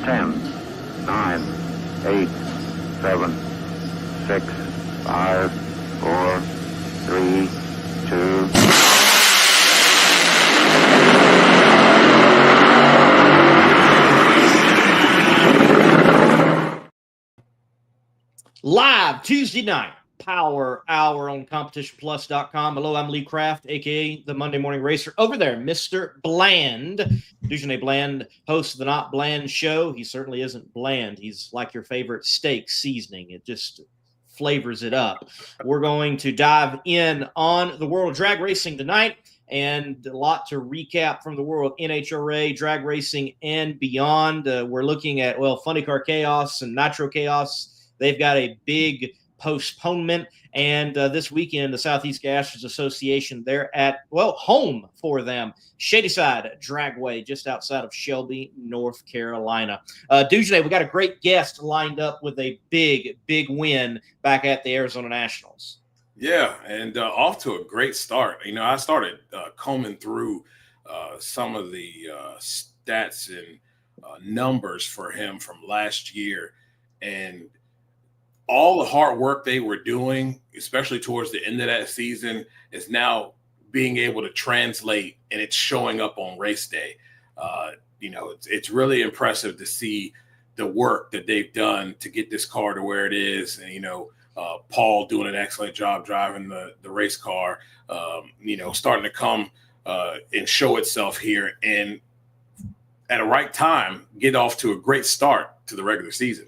10, 9, 8, 7, 6, 5, 4, 3, 2. Live Tuesday night, Power Hour on CompetitionPlus.com. Hello, I'm Lee Kraft, a.k.a. the Monday Morning Racer. Over there, Mr. Bland, Dujournay Bland, host of the Not Bland Show. He certainly isn't bland. He's like your favorite steak seasoning. It just flavors it up. We're going to dive in on the world of drag racing tonight, and a lot to recap from the world of NHRA, drag racing, and beyond. We're looking at, Funny Car Chaos and Nitro Chaos. They've got a big postponement, and this weekend, the Southeast Gashers Association, they're at, home for them, Shadyside Dragway, just outside of Shelby, North Carolina. Dujournay, we got a great guest lined up with a big, big win back at the Arizona Nationals. Yeah, and off to a great start. You know, I started combing through some of the stats and numbers for him from last year, and all the hard work they were doing, especially towards the end of that season, is now being able to translate, and it's showing up on race day. It's really impressive to see the work that they've done to get this car to where it is. And, Paul doing an excellent job driving the race car, starting to come and show itself here, and at a right time, get off to a great start to the regular season.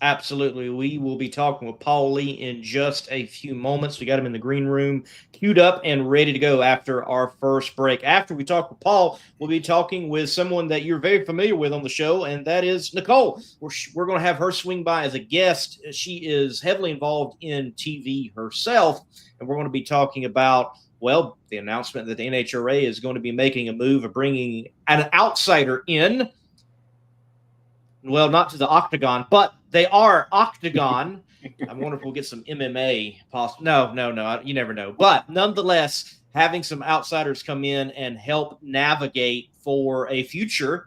Absolutely. We will be talking with Paul Lee in just a few moments. We got him in the green room, queued up and ready to go after our first break. After we talk with Paul, we'll be talking with someone that you're very familiar with on the show, and that is Nicole. We're going to have her swing by as a guest. She is heavily involved in TV herself, and we're going to be talking about, the announcement that the NHRA is going to be making a move of bringing an outsider in. Well, not to the octagon, but they are octagon. I wonder if we'll get some MMA. No, you never know. But nonetheless, having some outsiders come in and help navigate for a future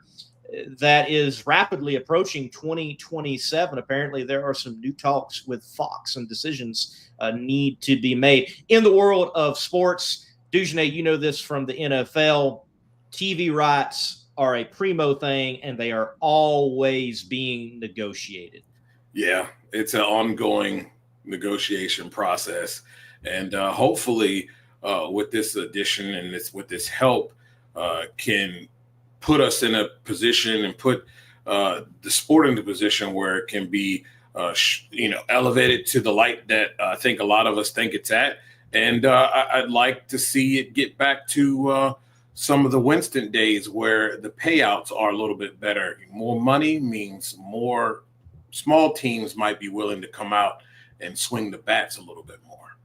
that is rapidly approaching 2027. Apparently, there are some new talks with Fox, and decisions need to be made. In the world of sports, Dujournay, you know this from the NFL, TV rights are a primo thing, and they are always being negotiated. Yeah, it's an ongoing negotiation process. And hopefully with this addition and with this help can put us in a position and put the sport in a position where it can be, elevated to the light that I think a lot of us think it's at. And I'd like to see it get back to some of the Winston days where the payouts are a little bit better. More money means more small teams might be willing to come out and swing the bats a little bit more.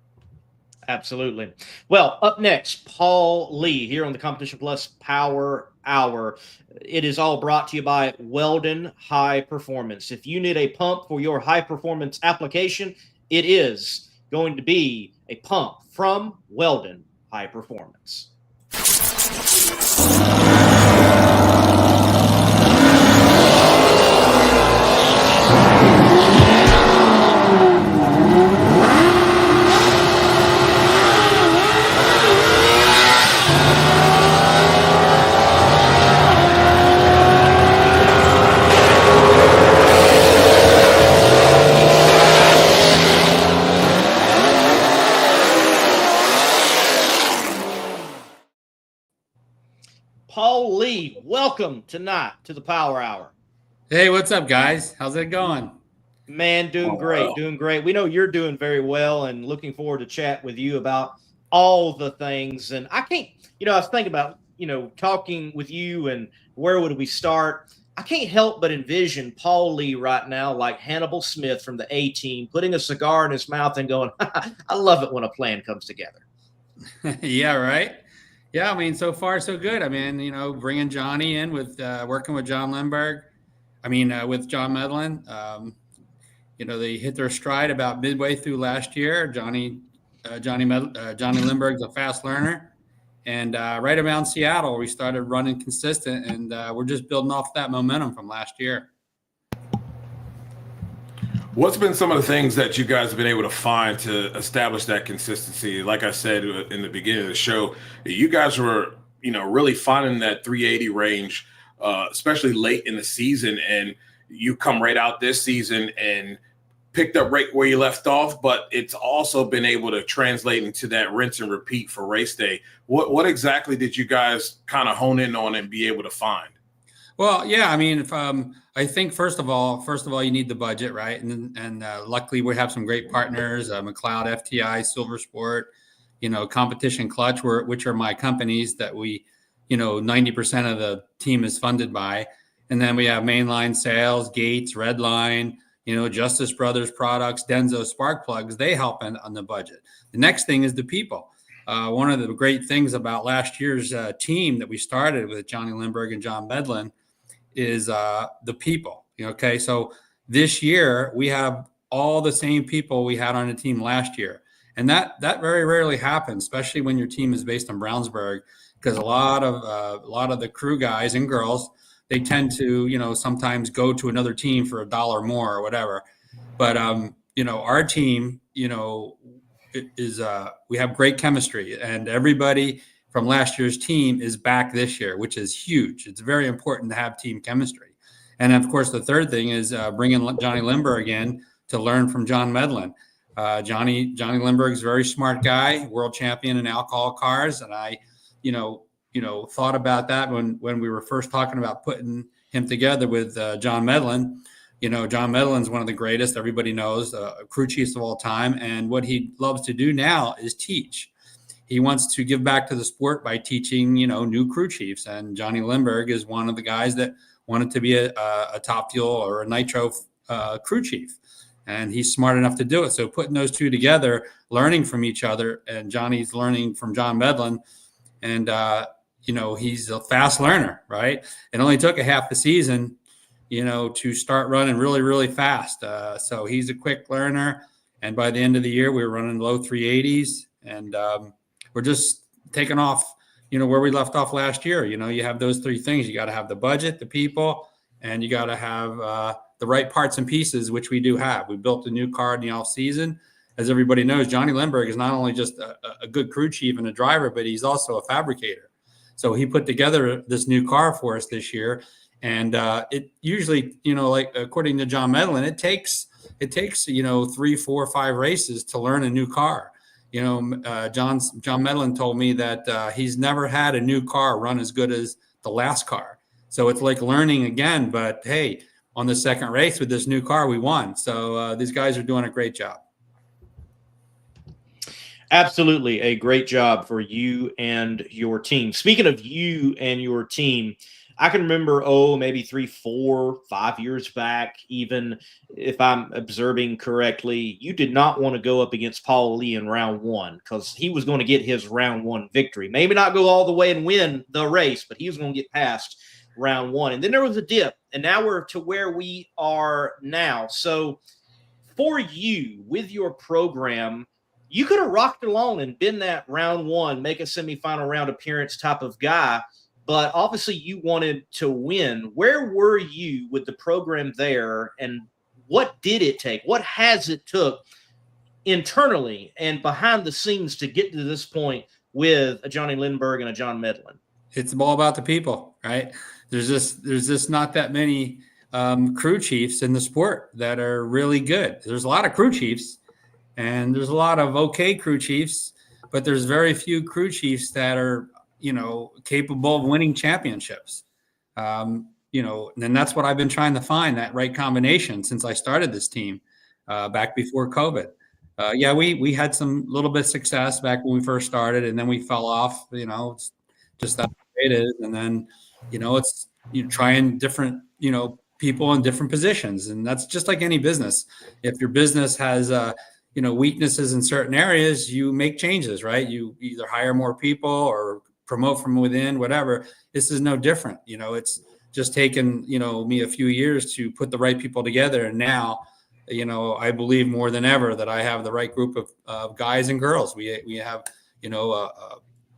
Absolutely. Well, up next, Paul Lee here on the Competition Plus Power Hour. It is all brought to you by Weldon High Performance. If you need a pump for your high performance application, it is going to be a pump from Weldon High Performance. Paul Lee, welcome tonight to the Power Hour. Hey, what's up, guys? How's it going? Man, doing great. We know you're doing very well, and looking forward to chat with you about all the things. And I can't, I was thinking about, talking with you and where would we start? I can't help but envision Paul Lee right now like Hannibal Smith from the A-Team, putting a cigar in his mouth and going, I love it when a plan comes together. Yeah, right. Yeah, I mean, so far so good. I mean, bringing Johnny in with working with John Lindbergh. With John Medlin. They hit their stride about midway through last year. Johnny Lindbergh's a fast learner, and right around Seattle, we started running consistent, and we're just building off that momentum from last year. What's been some of the things that you guys have been able to find to establish that consistency? Like I said in the beginning of the show, you guys were, really finding that 380 range, especially late in the season, and you come right out this season and picked up right where you left off, but it's also been able to translate into that rinse and repeat for race day. What exactly did you guys kind of hone in on and be able to find? Well, yeah, I mean, I think first of all, you need the budget, right? And luckily we have some great partners, McLeod, FTI, Silver Sport, Competition Clutch, which are my companies that we, 90% of the team is funded by. And then we have Mainline Sales, Gates, Redline, Justice Brothers Products, Denso Spark Plugs. They help on the budget. The next thing is the people. One of the great things about last year's team that we started with Johnny Lindberg and John Medlin is the people. Okay, so this year we have all the same people we had on the team last year, and that very rarely happens, especially when your team is based in Brownsburg, because a lot of the crew guys and girls, they tend to sometimes go to another team for $1 more or whatever. But our team is we have great chemistry, and everybody from last year's team is back this year, which is huge. It's very important to have team chemistry. And of course, the third thing is bringing Johnny Lindberg in to learn from John Medlin. Johnny Lindberg is a very smart guy, world champion in alcohol cars. And I, thought about that when we were first talking about putting him together with John Medlin. John Medlin's one of the greatest, everybody knows, crew chiefs of all time. And what he loves to do now is teach. He wants to give back to the sport by teaching, new crew chiefs. And Johnny Lindberg is one of the guys that wanted to be a Top Fuel or a Nitro crew chief. And he's smart enough to do it. So putting those two together, learning from each other, and Johnny's learning from John Medlin. And, he's a fast learner, right? It only took a half a season, to start running really, really fast. So he's a quick learner. And by the end of the year, we were running low 380s. And we're just taking off, where we left off last year. You have those three things. You got to have the budget, the people, and you got to have the right parts and pieces, which we do have. We built a new car in the off season. As everybody knows, Johnny Lindberg is not only just a good crew chief and a driver, but he's also a fabricator. So he put together this new car for us this year. And it usually, like according to John Medlin, it takes 3, 4, 5 races to learn a new car. John Medlin told me that he's never had a new car run as good as the last car. So it's like learning again. But hey, on the second race with this new car, we won. So these guys are doing a great job. Absolutely a great job for you and your team. Speaking of you and your team, I can remember, maybe 3, 4, 5 years back, even if I'm observing correctly, you did not want to go up against Paul Lee in round 1 because he was going to get his round 1 victory. Maybe not go all the way and win the race, but he was going to get past round 1. And then there was a dip, and now we're to where we are now. So for you, with your program, you could have rocked along and been that round 1, make a semifinal round appearance type of guy. But obviously you wanted to win. Where were you with the program there, and what did it take? What has it took internally and behind the scenes to get to this point with a Johnny Lindberg and a John Medlin? It's all about the people, right? There's just not that many crew chiefs in the sport that are really good. There's a lot of crew chiefs, and there's a lot of okay crew chiefs, but there's very few crew chiefs that are capable of winning championships. And that's what I've been trying to find, that right combination since I started this team back before COVID. We had some little bit of success back when we first started, and then we fell off, it's just that way it is. And then, it's trying different, people in different positions. And that's just like any business. If your business has, weaknesses in certain areas, you make changes, right? You either hire more people or promote from within, whatever. This is no different. It's just taken, me a few years to put the right people together. And now, I believe more than ever that I have the right group of guys and girls. We have,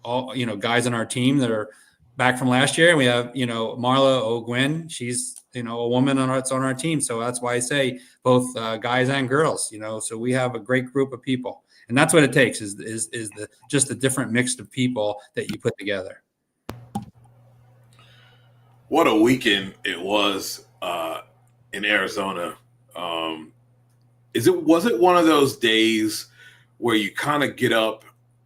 all, guys on our team that are back from last year. And we have, Marla O'Gwen. She's, a woman that's on our team. So that's why I say both guys and girls, so we have a great group of people. And that's what it takes is just the different mix of people that you put together. What a weekend it was in Arizona. Was it one of those days where you kind of get up,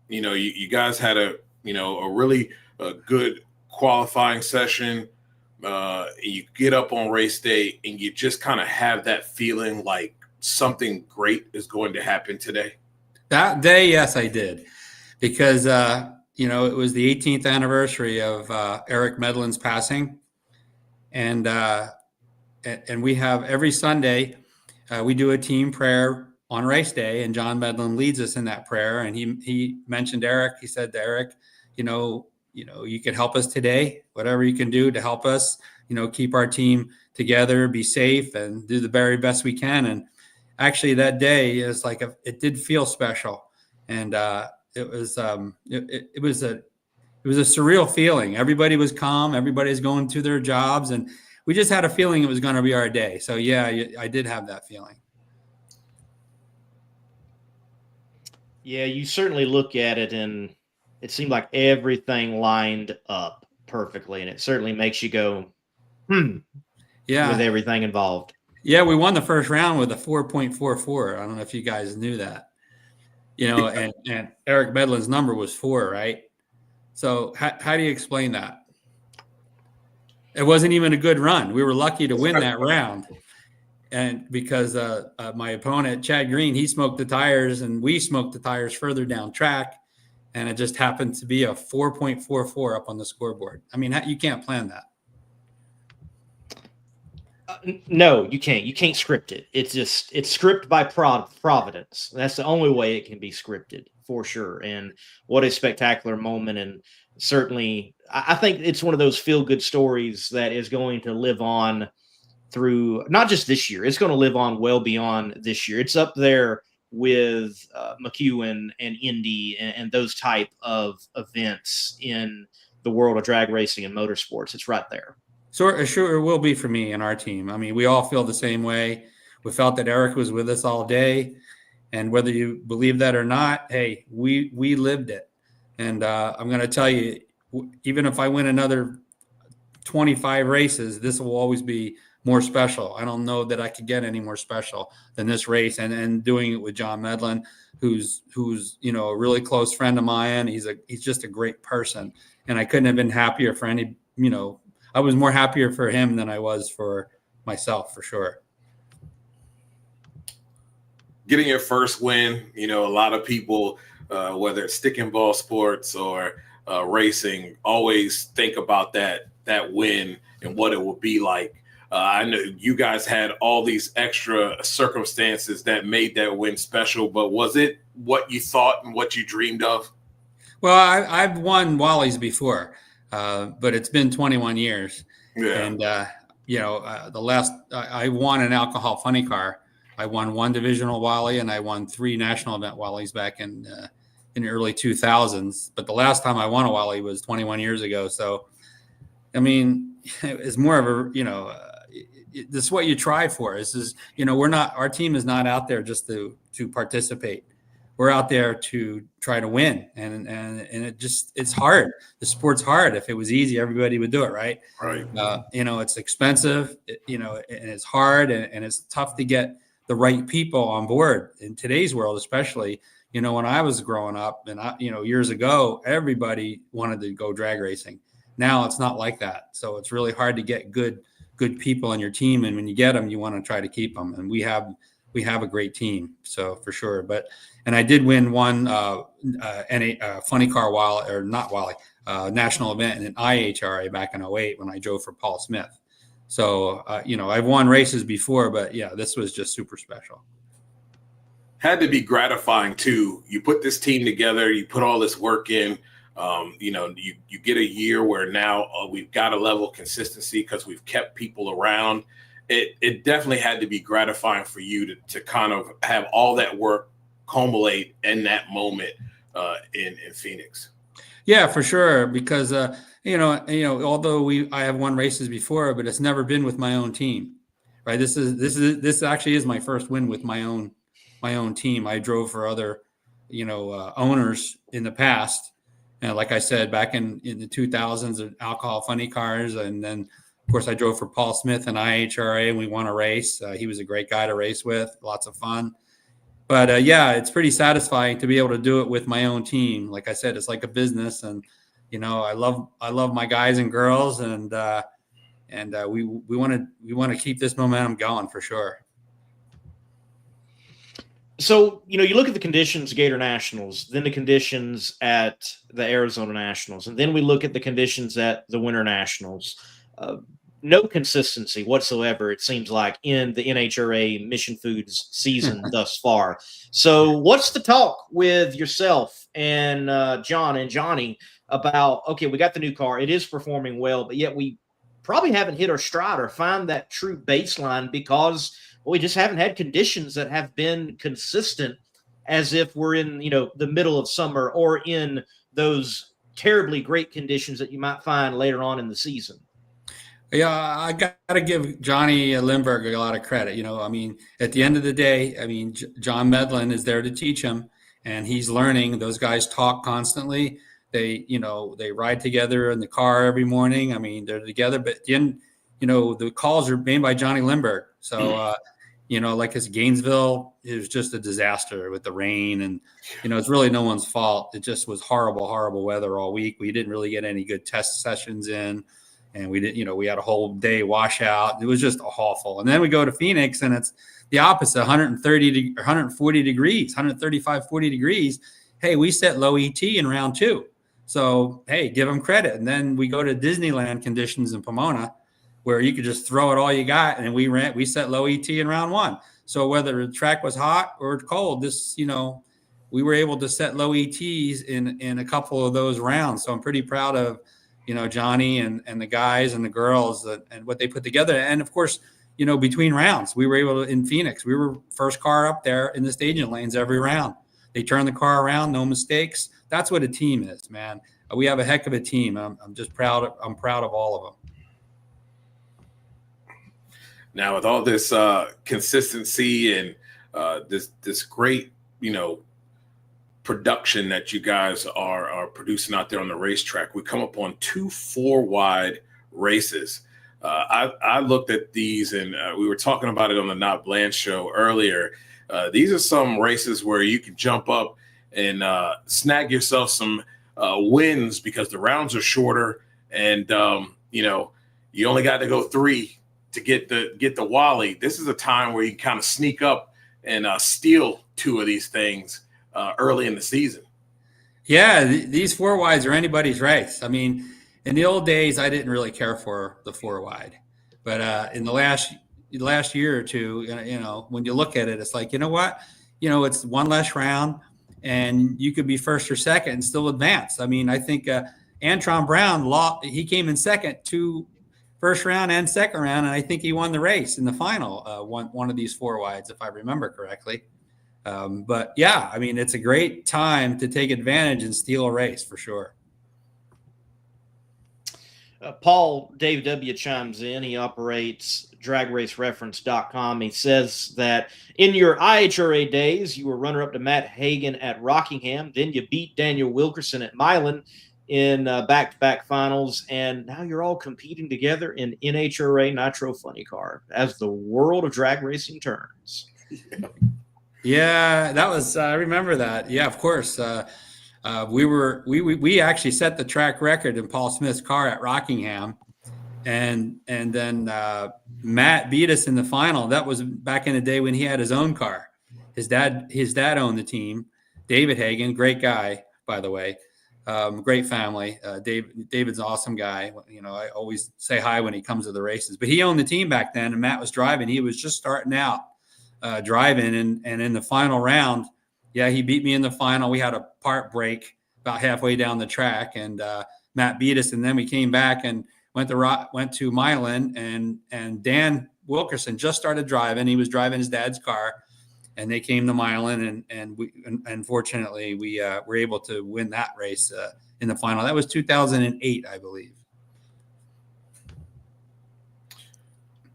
you guys had a really good qualifying session. You get up on race day and you just kind of have that feeling like something great is going to happen today? That day, yes, I did. Because, it was the 18th anniversary of Eric Medlin's passing. And we have every Sunday, we do a team prayer on race day, and John Medlin leads us in that prayer. And he mentioned Eric. He said to Eric, you can help us today, whatever you can do to help us, keep our team together, be safe, and do the very best we can. And actually that day is like, it did feel special. And it was a surreal feeling. Everybody was calm. Everybody's going to their jobs. And we just had a feeling it was going to be our day. So yeah, I did have that feeling. Yeah, you certainly look at it and it seemed like everything lined up perfectly. And it certainly makes you go, yeah, with everything involved. Yeah, we won the first round with a 4.44. I don't know if you guys knew that, and Eric Medlin's number was 4, right? So how do you explain that? It wasn't even a good run. We were lucky to win that round. And because my opponent, Chad Green, he smoked the tires and we smoked the tires further down track. And it just happened to be a 4.44 up on the scoreboard. I mean, you can't plan that. No, you can't. You can't script it. It's scripted by Providence. That's the only way it can be scripted, for sure. And what a spectacular moment. And certainly, I think it's one of those feel-good stories that is going to live on through not just this year. It's going to live on well beyond this year. It's up there with McEwen and Indy and those type of events in the world of drag racing and motorsports. It's right there. So sure it will be for me and our team. I mean, we all feel the same way. We felt that Eric was with us all day, and whether you believe that or not, hey, we lived it. And I'm going to tell you, even if I win another 25 races, this will always be more special. I don't know that I could get any more special than this race, and doing it with John Medlin, who's a really close friend of mine. He's just a great person, and I couldn't have been happier for any. I was more happier for him than I was for myself, for sure. Getting your first win, a lot of people, whether it's stick and ball sports or racing, always think about that win and what it will be like. I know you guys had all these extra circumstances that made that win special, but was it what you thought and what you dreamed of? Well, I've won Wally's before. But it's been 21 years. Yeah. And, the last, I won an alcohol funny car. I won 1 divisional Wally and I won 3 national event Wallies back in the early 2000s. But the last time I won a Wally was 21 years ago. So, I mean, it's more of a, this is what you try for. Our team is not out there just to participate. We're out there to try to win, and it's hard. The sport's hard. If it was easy, everybody would do it, right? Right. It's expensive, and it's hard, and it's tough to get the right people on board in today's world, especially. When I was growing up, and years ago, everybody wanted to go drag racing. Now it's not like that, so it's really hard to get good people on your team, and when you get them, you want to try to keep them, and we have a great team, so for sure. And I did win one funny car Wally, or not Wally, national event in an NHRA back in 2008 when I drove for Paul Smith. So, I've won races before, but yeah, this was just super special. Had to be gratifying too. You put this team together, you put all this work in, you get a year where now we've got a level of consistency because we've kept people around. It definitely had to be gratifying for you to kind of have all that work culminate in that moment in Phoenix. Yeah, for sure. Because although I have won races before, but it's never been with my own team, right? This actually is my first win with my own team. I drove for other, owners in the past, and like I said, back in the 2000s, alcohol funny cars, and then of course I drove for Paul Smith and IHRA, and we won a race. He was a great guy to race with, lots of fun. But yeah, it's pretty satisfying to be able to do it with my own team. Like I said, it's like a business, and I love my guys and girls, and we want to keep this momentum going for sure. So, you look at the conditions, Gator Nationals, then the conditions at the Arizona Nationals, and then we look at the conditions at the Winter Nationals. No consistency whatsoever, it seems like, in the NHRA Mission Foods season thus far. So what's the talk with yourself and John and Johnny about, okay, we got the new car. It is performing well, but yet we probably haven't hit our stride or find that true baseline because we just haven't had conditions that have been consistent as if we're in, the middle of summer or in those terribly great conditions that you might find later on in the season. Yeah, I got to give Johnny Lindberg a lot of credit. At the end of the day, John Medlin is there to teach him, and he's learning. Those guys talk constantly. They ride together in the car every morning. They're together, but at the end, the calls are made by Johnny Lindberg. So, like his Gainesville, it was just a disaster with the rain, and it's really no one's fault. It just was horrible weather all week. We didn't really get any good test sessions in. And we did, we had a whole day washout. It was just awful. And then we go to Phoenix, and it's the opposite, 140 degrees, 135, 40 degrees. Hey, we set low ET in round 2. So, hey, give them credit. And then we go to Disneyland conditions in Pomona, where you could just throw it all you got. And we set low ET in round 1. So whether the track was hot or cold, we were able to set low ETs in a couple of those rounds. So I'm pretty proud of, Johnny and the guys and the girls and what they put together. And of course, between rounds, we were able to, in Phoenix, we were first car up there in the staging lanes every round. They turned the car around, no mistakes. That's what a team is, man. We have a heck of a team. I'm just proud. I'm proud of all of them. Now, with all this consistency and this great, production that you guys are producing out there on the racetrack, we come up on 2 4-wide races. I looked at these, and we were talking about it on the Not Bland show earlier. These are some races where you can jump up and snag yourself some wins because the rounds are shorter, and you only got to go 3 to get the Wally. This is a time where you kind of sneak up and steal 2 of these things early in the season. Yeah, these 4 wides are anybody's race. In the old days, I didn't really care for the 4 wide, but in the last year or two, when you look at it, it's like, what, it's one less round, and you could be first or second and still advance. I think Antron Brown he came in second 2 first round and second round, and I think he won the race in the final. One of these 4 wides, if I remember correctly. But yeah, it's a great time to take advantage and steal a race for sure. Paul, Dave W. chimes in. He operates dragracereference.com. He says that in your IHRA days, you were runner-up to Matt Hagan at Rockingham. Then you beat Daniel Wilkerson at Milan in back-to-back finals. And now you're all competing together in NHRA Nitro Funny Car as the world of drag racing turns. Yeah, that was, I remember that. Yeah, of course. We actually set the track record in Paul Smith's car at Rockingham, and then Matt beat us in the final. That was back in the day when he had his own car. His dad owned the team. David Hagan, great guy, by the way, great family. David's an awesome guy. I always say hi when he comes to the races. But he owned the team back then, and Matt was driving. He was just starting out. Driving and in the final round, he beat me in the final. We had a part break about halfway down the track, and Matt beat us. And then we came back and went to Milan, and Dan Wilkerson just started driving. He was driving his dad's car, and they came to Milan, and fortunately we were able to win that race in the final. That was 2008, I believe.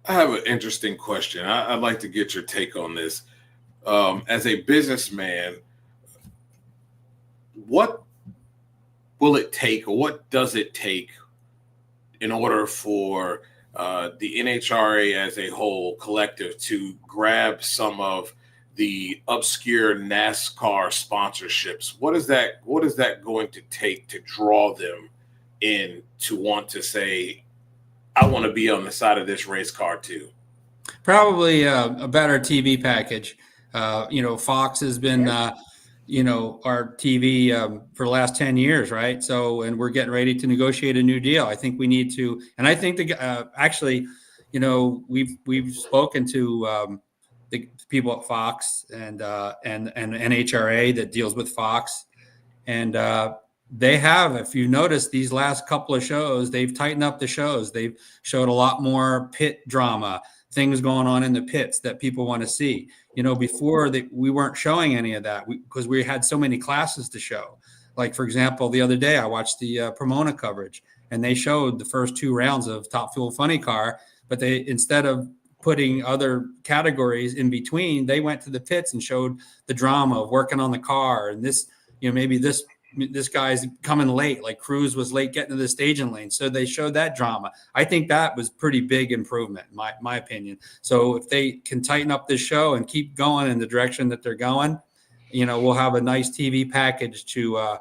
I have an interesting question. I'd like to get your take on this. As a businessman, what will it take, or what does it take in order for the NHRA as a whole collective to grab some of the obscure NASCAR sponsorships? What is that going to take to draw them in to want to say, I want to be on the side of this race car too? Probably a better TV package. Fox has been, our TV for the last 10 years, right? So, and we're getting ready to negotiate a new deal. I think we need to, and I think we've spoken to the people at Fox and NHRA that deals with Fox, and they have, if you notice, these last couple of shows, they've tightened up the shows. They've showed a lot more pit drama, things going on in the pits that people want to see. Before that, we weren't showing any of that because we had so many classes to show. Like, for example, the other day I watched the Pomona coverage, and they showed the first 2 rounds of Top Fuel Funny Car, but they, instead of putting other categories in between, they went to the pits and showed the drama of working on the car. And this, maybe this guy's coming late, like Cruz was late getting to the staging lane. So they showed that drama. I think that was pretty big improvement, in my opinion. So if they can tighten up this show and keep going in the direction that they're going, we'll have a nice TV package to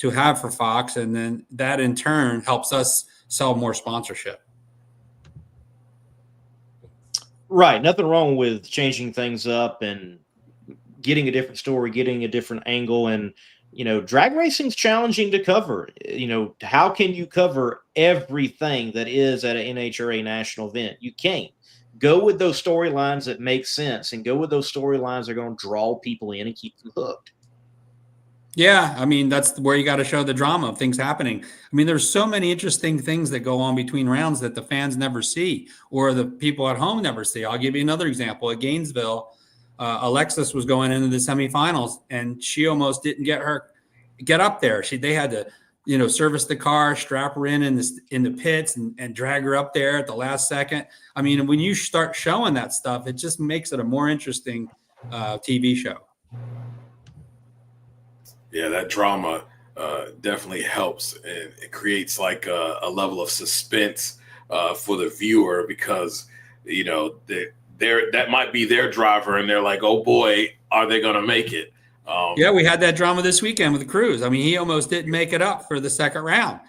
have for Fox. And then that in turn helps us sell more sponsorship. Right. Nothing wrong with changing things up and getting a different story, getting a different angle. And, drag racing's challenging to cover. How can you cover everything that is at an NHRA national event? You can't. Go with those storylines that make sense, and go with those storylines that are going to draw people in and keep them hooked. Yeah, I mean, that's where you got to show the drama of things happening. I mean, there's so many interesting things that go on between rounds that the fans never see, or the people at home never see. I'll give you another example. At Gainesville, Alexis was going into the semifinals, and she almost didn't get up there. They had to, service the car, strap her in the pits, and drag her up there at the last second. I mean, when you start showing that stuff, it just makes it a more interesting TV show. Yeah, that drama definitely helps, and it creates like a level of suspense for the viewer, because that might be their driver, and they're like, oh boy, are they going to make it? Yeah, we had that drama this weekend with Cruz. I mean, he almost didn't make it up for the second round,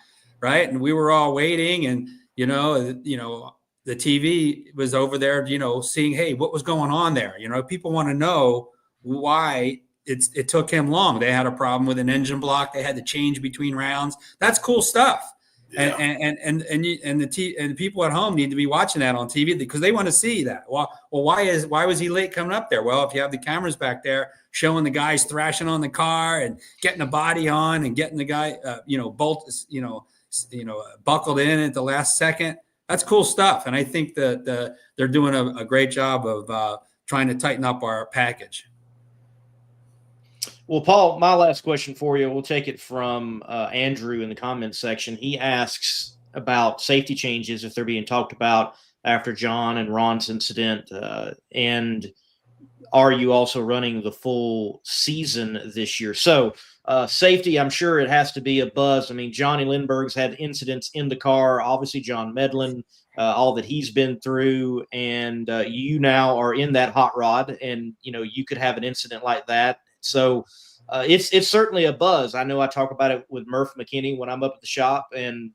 right? And we were all waiting, and the TV was over there, seeing, hey, what was going on there? People want to know why it took him long. They had a problem with an engine block. They had to change between rounds. That's cool stuff. Yeah. And the people at home need to be watching that on TV, because they want to see that. Well, why was he late coming up there? Well, if you have the cameras back there showing the guys thrashing on the car and getting the body on and getting the guy, buckled in at the last second, that's cool stuff. And I think that they're doing a great job of trying to tighten up our package. Well, Paul, my last question for you, we'll take it from Andrew in the comments section. He asks about safety changes, if they're being talked about after John and Ron's incident, and are you also running the full season this year? So safety, I'm sure it has to be a buzz. I mean, Johnny Lindbergh's had incidents in the car, obviously John Medlin, all that he's been through, and you now are in that hot rod, and you could have an incident like that. So it's certainly a buzz. I know I talk about it with Murph McKinney when I'm up at the shop, and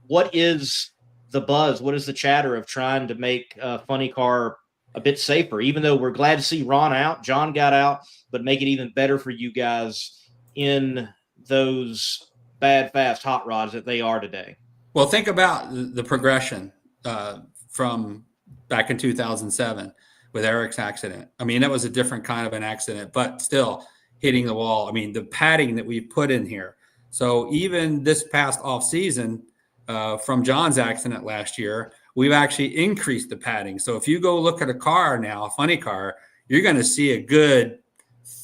what is the buzz? What is the chatter of trying to make Funny Car a bit safer? Even though we're glad to see Ron out, John got out, but make it even better for you guys in those bad, fast hot rods that they are today. Well, think about the progression from back in 2007. With Eric's accident. I mean, that was a different kind of an accident, but still hitting the wall. I mean, the padding that we put in here. So even this past off season, from John's accident last year, we've actually increased the padding. So if you go look at a car now, a Funny Car, you're going to see a good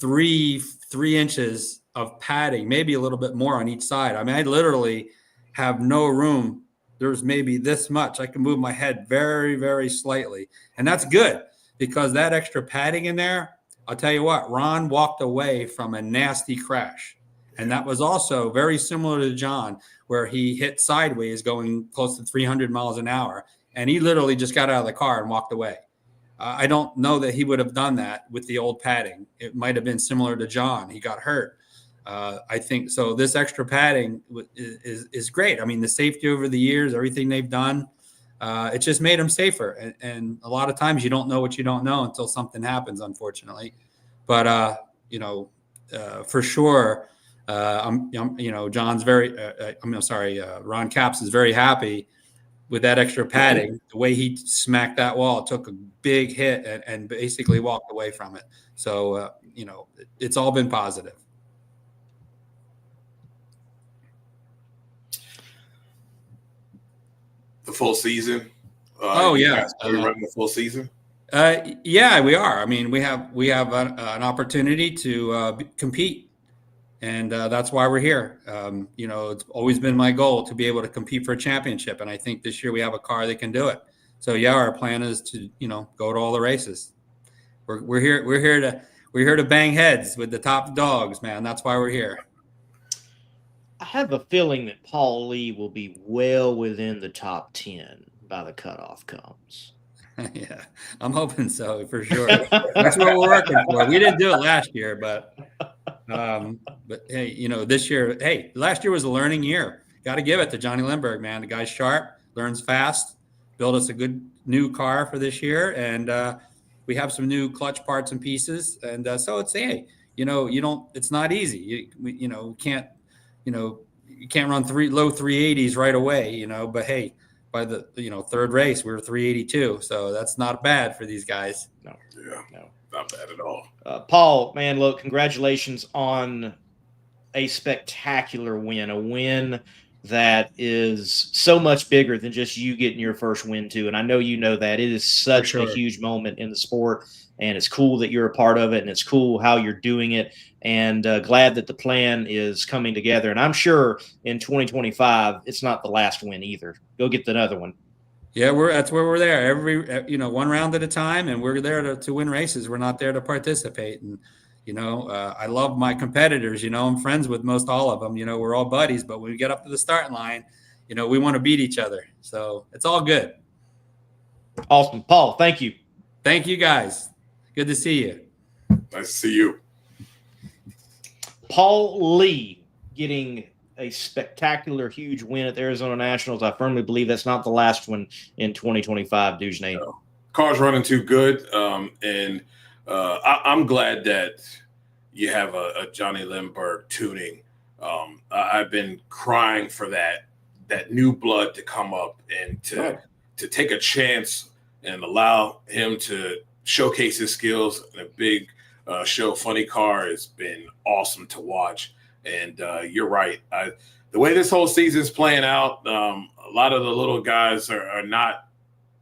three inches of padding, maybe a little bit more on each side. I mean, I literally have no room. There's maybe this much. I can move my head very, very slightly. And that's good because that extra padding in there, I'll tell you what, Ron walked away from a nasty crash. And that was also very similar to John, where he hit sideways going close to 300 miles an hour. And he literally just got out of the car and walked away. I don't know that he would have done that with the old padding. It might have been similar to John. He got hurt. I think so. This extra padding is great. I mean, the safety over the years, everything they've done, it just made them safer. And a lot of times you don't know what you don't know until something happens, unfortunately. But, for sure, John's Ron Capps is very happy with that extra padding. The way he smacked that wall, took a big hit and basically walked away from it. So, it's all been positive. The full season. Yeah. Are we running the full season? Yeah, we are. I mean, we have an opportunity to compete, and that's why we're here. It's always been my goal to be able to compete for a championship, and I think this year we have a car that can do it. So yeah, our plan is to go to all the races. We're here to bang heads with the top dogs, man. That's why we're here. I have a feeling that Paul Lee will be well within the top 10 by the cutoff comes. Yeah, I'm hoping so for sure. That's what we're working for. We didn't do it last year, but hey, this year, last year was a learning year. Got to give it to Johnny Lindberg, man. The guy's sharp, learns fast, built us a good new car for this year, and we have some new clutch parts and pieces. And so it's it's not easy. You can't run low 380s right away, but hey, by the third race we were 382, so that's not bad for these guys. No, not bad at all. Paul, man, look, congratulations on a spectacular win, a win that is so much bigger than just you getting your first win too. And I know that it is such a huge moment in the sport, and it's cool that you're a part of it, and it's cool how you're doing it, and glad that the plan is coming together. And I'm sure in 2025, it's not the last win either. Go get another one. Yeah, that's where we're there every, one round at a time, and we're there to win races. We're not there to participate. And, I love my competitors, I'm friends with most all of them, we're all buddies, but when we get up to the starting line, we want to beat each other. So it's all good. Awesome. Paul, thank you. Thank you guys. Good to see you. Nice to see you. Paul Lee getting a spectacular, huge win at the Arizona Nationals. I firmly believe that's not the last one in 2025, Dujnay. No. Car's running too good, and I'm glad that you have a Johnny Lindberg tuning. I've been crying for that new blood to come up and to take a chance and allow him to showcase his skills in a big show. Funny Car has been awesome to watch. And you're right. The way this whole season's playing out, a lot of the little guys are not,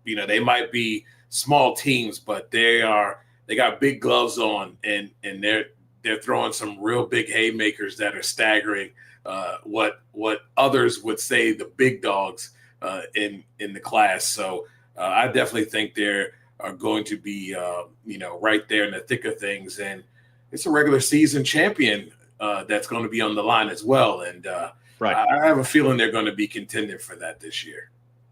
they might be small teams, but they got big gloves on, and they're throwing some real big haymakers that are staggering what others would say the big dogs in the class. So I definitely think they're going to be right there in the thick of things, and it's a regular season champion that's going to be on the line as well. And right. I have a feeling they're going to be contending for that this year.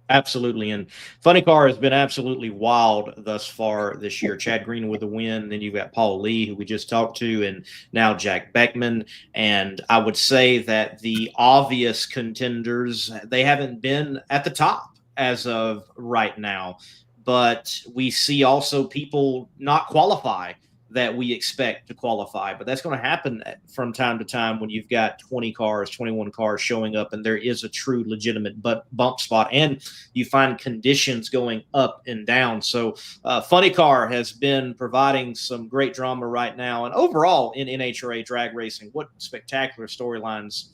Absolutely. And Funny Car has been absolutely wild thus far this year. Chad Green with a win. Then you've got Paul Lee, who we just talked to, and now Jack Beckman. And I would say that the obvious contenders, they haven't been at the top as of right now. But we see also people not qualify that we expect to qualify. But that's going to happen from time to time when you've got 20 cars, 21 cars showing up, and there is a true legitimate bump spot, and you find conditions going up and down. So Funny Car has been providing some great drama right now. And overall in NHRA drag racing, what spectacular storylines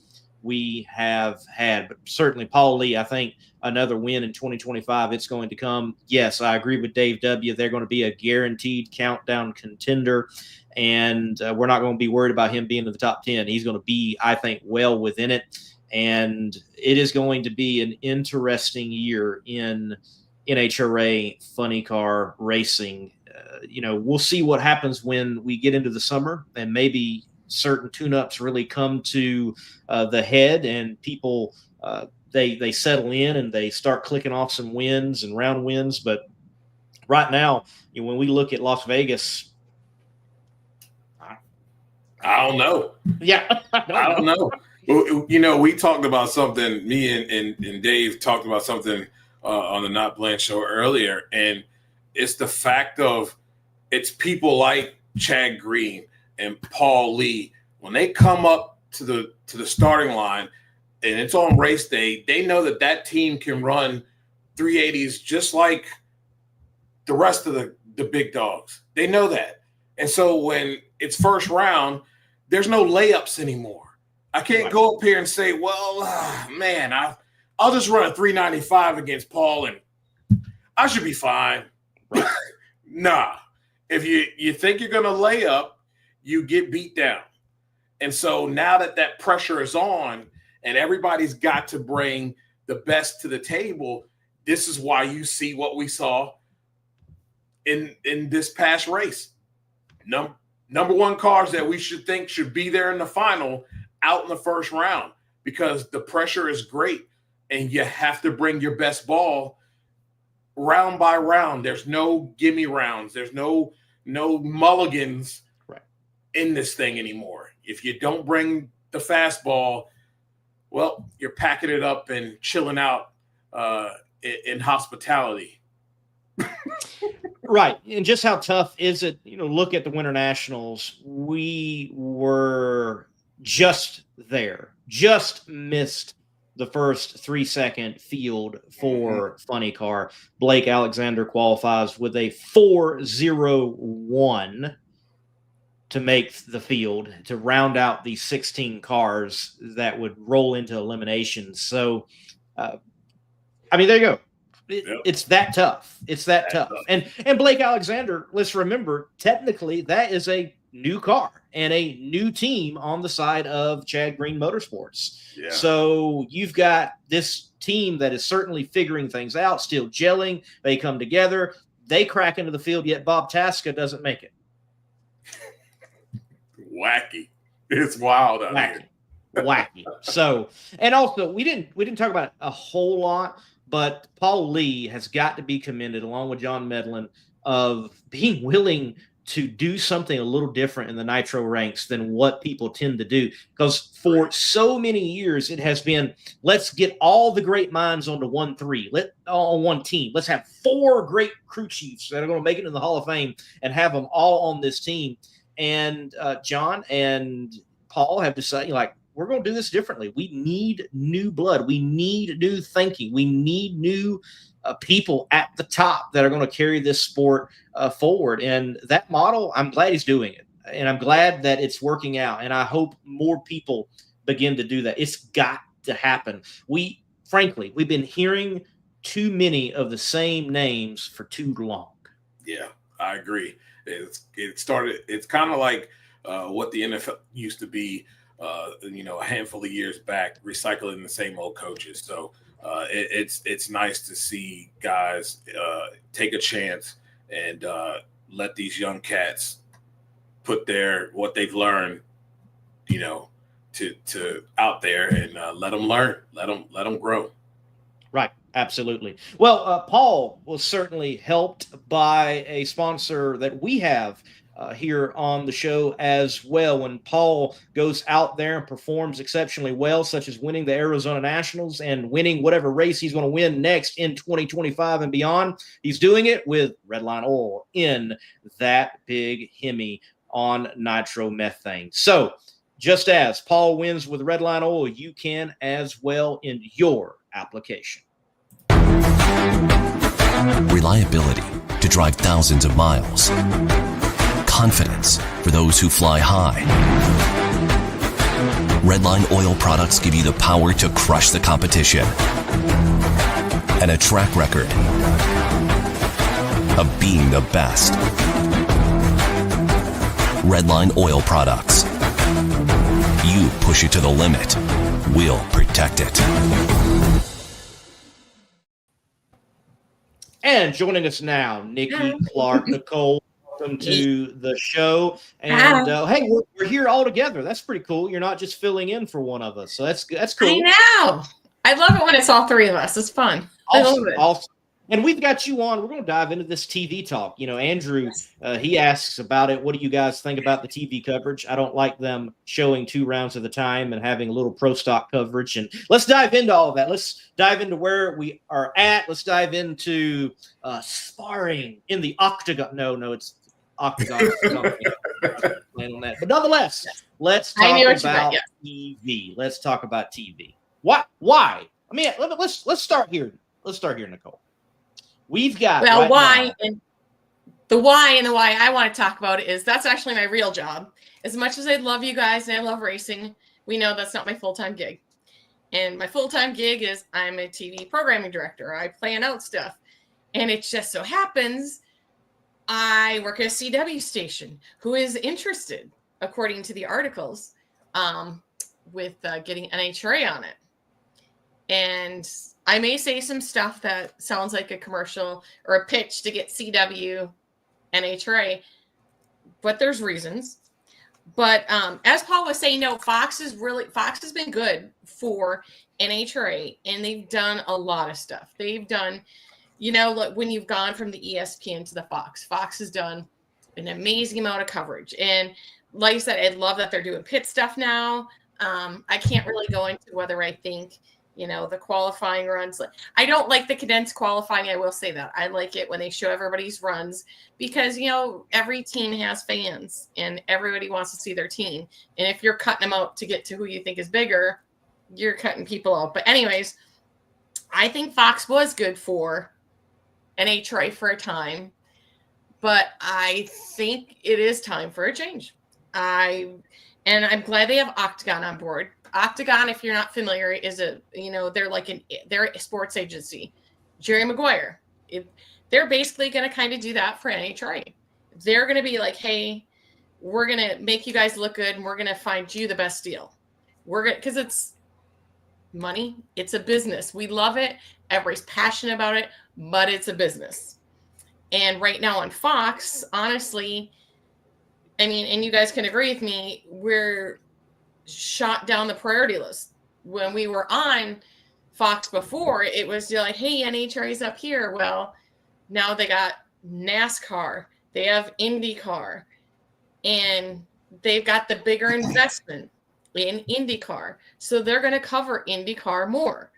we have had. But certainly, Paul Lee, I think another win in 2025, it's going to come. Yes, I agree with Dave W. They're going to be a guaranteed countdown contender, and we're not going to be worried about him being in the top 10. He's going to be, I think, well within it, and it is going to be an interesting year in NHRA funny car racing. We'll see what happens when we get into the summer, and maybe certain tune-ups really come to the head, and people they settle in and they start clicking off some wins and round wins. But right now, when we look at Las Vegas, I don't know. Yeah, I don't know. Well, we talked about something. Me and Dave talked about something on the Not Bland show earlier, and it's the fact of it's people like Chad Green and Paul Lee. When they come up to the starting line and it's on race day, they know that team can run 380s just like the rest of the big dogs. They know that. And so when it's first round, there's no layups anymore. I can't go up here and say, well, man, I'll just run a 395 against Paul and I should be fine. Right. Nah. If you think you're going to lay up, you get beat down. And so now that pressure is on and everybody's got to bring the best to the table, this is why you see what we saw in this past race. Number one cars that we should be there in the final out in the first round, because the pressure is great and you have to bring your best ball round by round. There's no gimme rounds. There's no mulligans in this thing anymore. If you don't bring the fastball, well, you're packing it up and chilling out in hospitality. Right. And just how tough is it? Look at the Winter Nationals. We were just there, just missed the first 3-second field for funny car. Blake Alexander qualifies with a 4.01 to make the field to round out the 16 cars that would roll into elimination. So, there you go. It's that tough. It's that tough. And Blake Alexander, let's remember, technically that is a new car and a new team on the side of Chad Green Motorsports. Yeah. So you've got this team that is certainly figuring things out, still gelling. They come together. They crack into the field, yet Bob Tasca doesn't make it. Wacky. It's wild out here. Wacky. So, and also we didn't talk about it a whole lot, but Paul Lee has got to be commended, along with John Medlin, of being willing to do something a little different in the nitro ranks than what people tend to do. Because for so many years, it has been, let's get all the great minds onto 1-3, on one team. Let's have 4 great crew chiefs that are going to make it in the Hall of Fame and have them all on this team. And John and Paul have decided, we're going to do this differently. We need new blood. We need new thinking. We need new people at the top that are going to carry this sport forward. And that model, I'm glad he's doing it. And I'm glad that it's working out. And I hope more people begin to do that. It's got to happen. We've been hearing too many of the same names for too long. Yeah, I agree. It's kind of like what the NFL used to be, a handful of years back, recycling the same old coaches. So it's nice to see guys take a chance and let these young cats put what they've learned, to out there and let them learn, let them grow. Right. Absolutely. Well, Paul was certainly helped by a sponsor that we have here on the show as well. When Paul goes out there and performs exceptionally well, such as winning the Arizona Nationals and winning whatever race he's going to win next in 2025 and beyond, he's doing it with Redline Oil in that big Hemi on nitromethane. So just as Paul wins with Redline Oil, you can as well in your application. Reliability to drive thousands of miles. Confidence for those who fly high. Redline oil products give you the power to crush the competition and a track record of being the best. Redline oil products. You push it to the limit, we'll protect it. And joining us now, Nikki, Clark, Nicole. Welcome to the show. And hey, we're here all together. That's pretty cool. You're not just filling in for one of us, so that's cool. I know. I love it when it's all three of us. It's fun. Awesome, I love it. awesome. And we've got you on. We're going to dive into this TV talk. You know, Andrew, he asks about it. What do you guys think about the TV coverage? I don't like them showing 2 rounds at a time and having a little pro stock coverage. And let's dive into all of that. Let's dive into where we are at. Let's dive into sparring in the octagon. No, it's octagon. On that. But nonetheless, let's talk about TV. Let's talk about TV. Why? I mean, let's start here. Let's start here, Nicole. We've got why and the why I want to talk about is that's actually my real job. As much as I love you guys and I love racing, we know that's not my full-time gig. And my full-time gig is I'm a TV programming director. I plan out stuff. And it just so happens I work at a CW station who is interested, according to the articles, with getting NHRA on it. And I may say some stuff that sounds like a commercial or a pitch to get CW, NHRA, but there's reasons. But as Paul was saying, no, Fox has been good for NHRA, and they've done a lot of stuff. They've done, look, when you've gone from the ESPN to the Fox has done an amazing amount of coverage. And like I said, I love that they're doing pit stuff now. I can't really go into whether I think the qualifying runs. I don't like the condensed qualifying. I will say that. I like it when they show everybody's runs because, every team has fans and everybody wants to see their team. And if you're cutting them out to get to who you think is bigger, you're cutting people out. But anyways, I think Fox was good for NHRA for a time, but I think it is time for a change. And I'm glad they have Octagon on board. Octagon, if you're not familiar, is they're a sports agency. Jerry Maguire. They're basically going to kind of do that for NHRA. They're going to be like, hey, we're going to make you guys look good and we're going to find you the best deal. Because it's money. It's a business. We love it. Everybody's passionate about it, but it's a business. And right now on Fox, honestly, I mean, and you guys can agree with me, we're shot down the priority list. When we were on Fox before, it was like, hey, NHRA's up here. Well, now they got NASCAR, they have IndyCar, and they've got the bigger investment in IndyCar. So they're going to cover IndyCar more.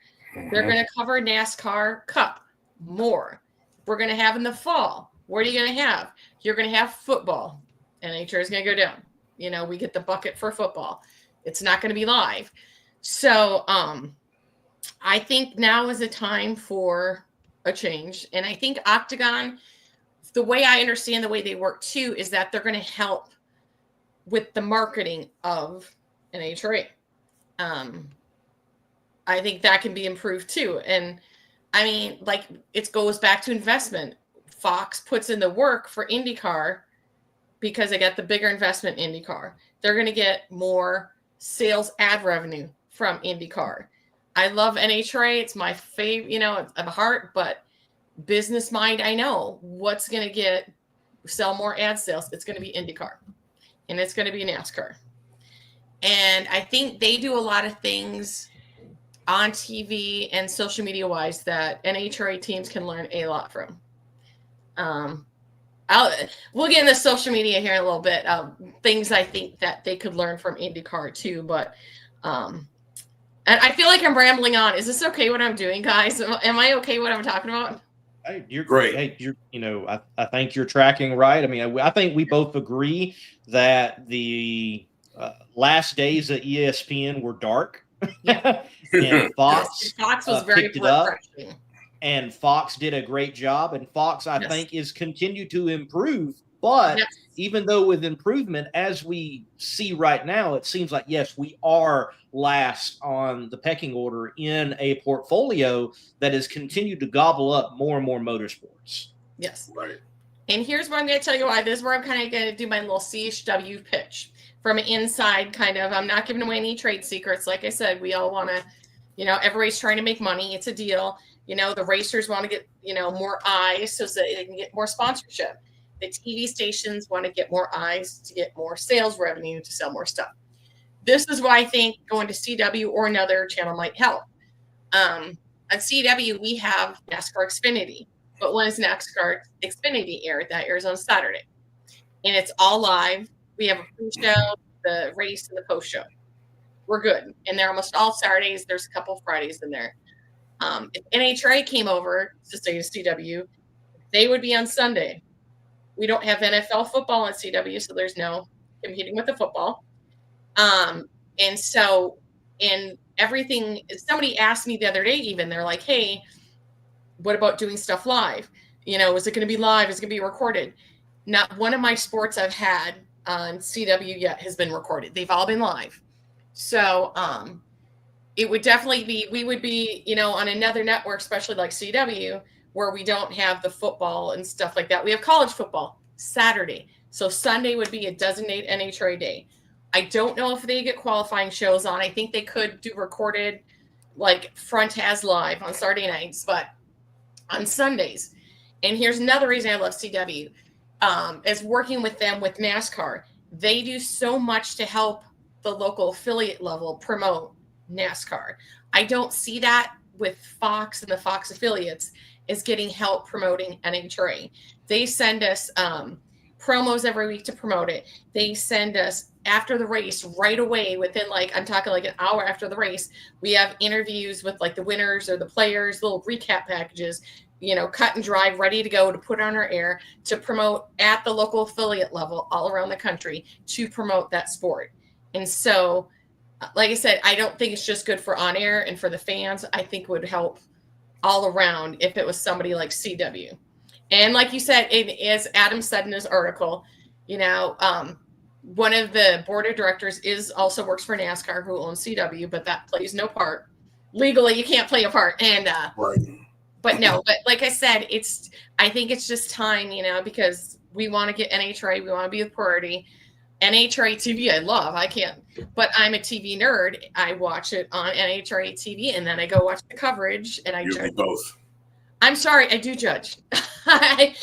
They're going to cover NASCAR Cup more. We're going to have in the fall. What are you going to have? You're going to have football. NHRA is going to go down. We get the bucket for football. It's not going to be live. So I think now is a time for a change. And I think Octagon, the way I understand the way they work too, is that they're going to help with the marketing of NHRA. I think that can be improved too. And I mean, it goes back to investment. Fox puts in the work for IndyCar because they got the bigger investment in IndyCar. They're going to get more sales ad revenue from IndyCar. I love NHRA. It's my favorite, of heart, but business mind, I know what's going to sell more ad sales. It's going to be IndyCar and it's going to be NASCAR. And I think they do a lot of things on TV and social media wise that NHRA teams can learn a lot from. We'll get into social media here in a little bit. Things I think that they could learn from IndyCar too, but and I feel like I'm rambling on. Is this okay what I'm doing, guys? Am I okay what I'm talking about? Hey, you're great. Hey, I think you're tracking right. I mean, I think we both agree that the last days at ESPN were dark. And Fox was very refreshing. And Fox did a great job. And Fox, I think, is continued to improve But Yes. even though with improvement, as we see right now, it seems like, yes, we are last on the pecking order in a portfolio that has continued to gobble up more and more motorsports. Yes. Right. And here's what I'm going to tell you why. This is where I'm kind of going to do my little CHW pitch from inside, kind of. I'm not giving away any trade secrets. Like I said, we all want to, everybody's trying to make money. It's a deal. The racers want to get, more eyes so that they can get more sponsorship. The TV stations want to get more eyes to get more sales revenue to sell more stuff. This is why I think going to CW or another channel might help. On CW, we have NASCAR Xfinity. But when is NASCAR Xfinity aired? That airs on Saturday. And it's all live. We have a pre-show, the race, and the post-show. We're good. And they're almost all Saturdays. There's a couple of Fridays in there. If NHRA came over to say CW, they would be on Sunday. We don't have NFL football on CW, so there's no competing with the football. And everything, somebody asked me the other day even, they're like, hey, what about doing stuff live? Is it going to be live? Is it going to be recorded? Not one of my sports I've had on CW yet has been recorded. They've all been live. So it would definitely be, we would be, on another network, especially like CW, where we don't have the football and stuff like that. We have college football Saturday. So Sunday would be a designated NHRA day. I don't know if they get qualifying shows on. I think they could do recorded, like Front has live on Saturday nights, but on Sundays. And here's another reason I love CW, is working with them with NASCAR. They do so much to help the local affiliate level promote NASCAR. I don't see that with Fox and the Fox affiliates is getting help promoting NHRA. They send us promos every week to promote it. They send us after the race right away within I'm talking like an hour after the race, we have interviews with like the winners or the players, little recap packages, cut and dry, ready to go to put on our air to promote at the local affiliate level all around the country to promote that sport. And so, like I said, I don't think it's just good for on air and for the fans. I think it would help all around if it was somebody like CW. And like you said, as Adam said in his article, one of the board of directors also works for NASCAR who owns CW, but that plays no part. Legally, you can't play a part. And Right. But like I said, I think it's just time, because we want to get NHRA, we want to be the priority. NHRA TV, I love. I can't, but I'm a TV nerd. I watch it on NHRA TV, and then I go watch the coverage, and I judge both. I'm sorry, I do judge. I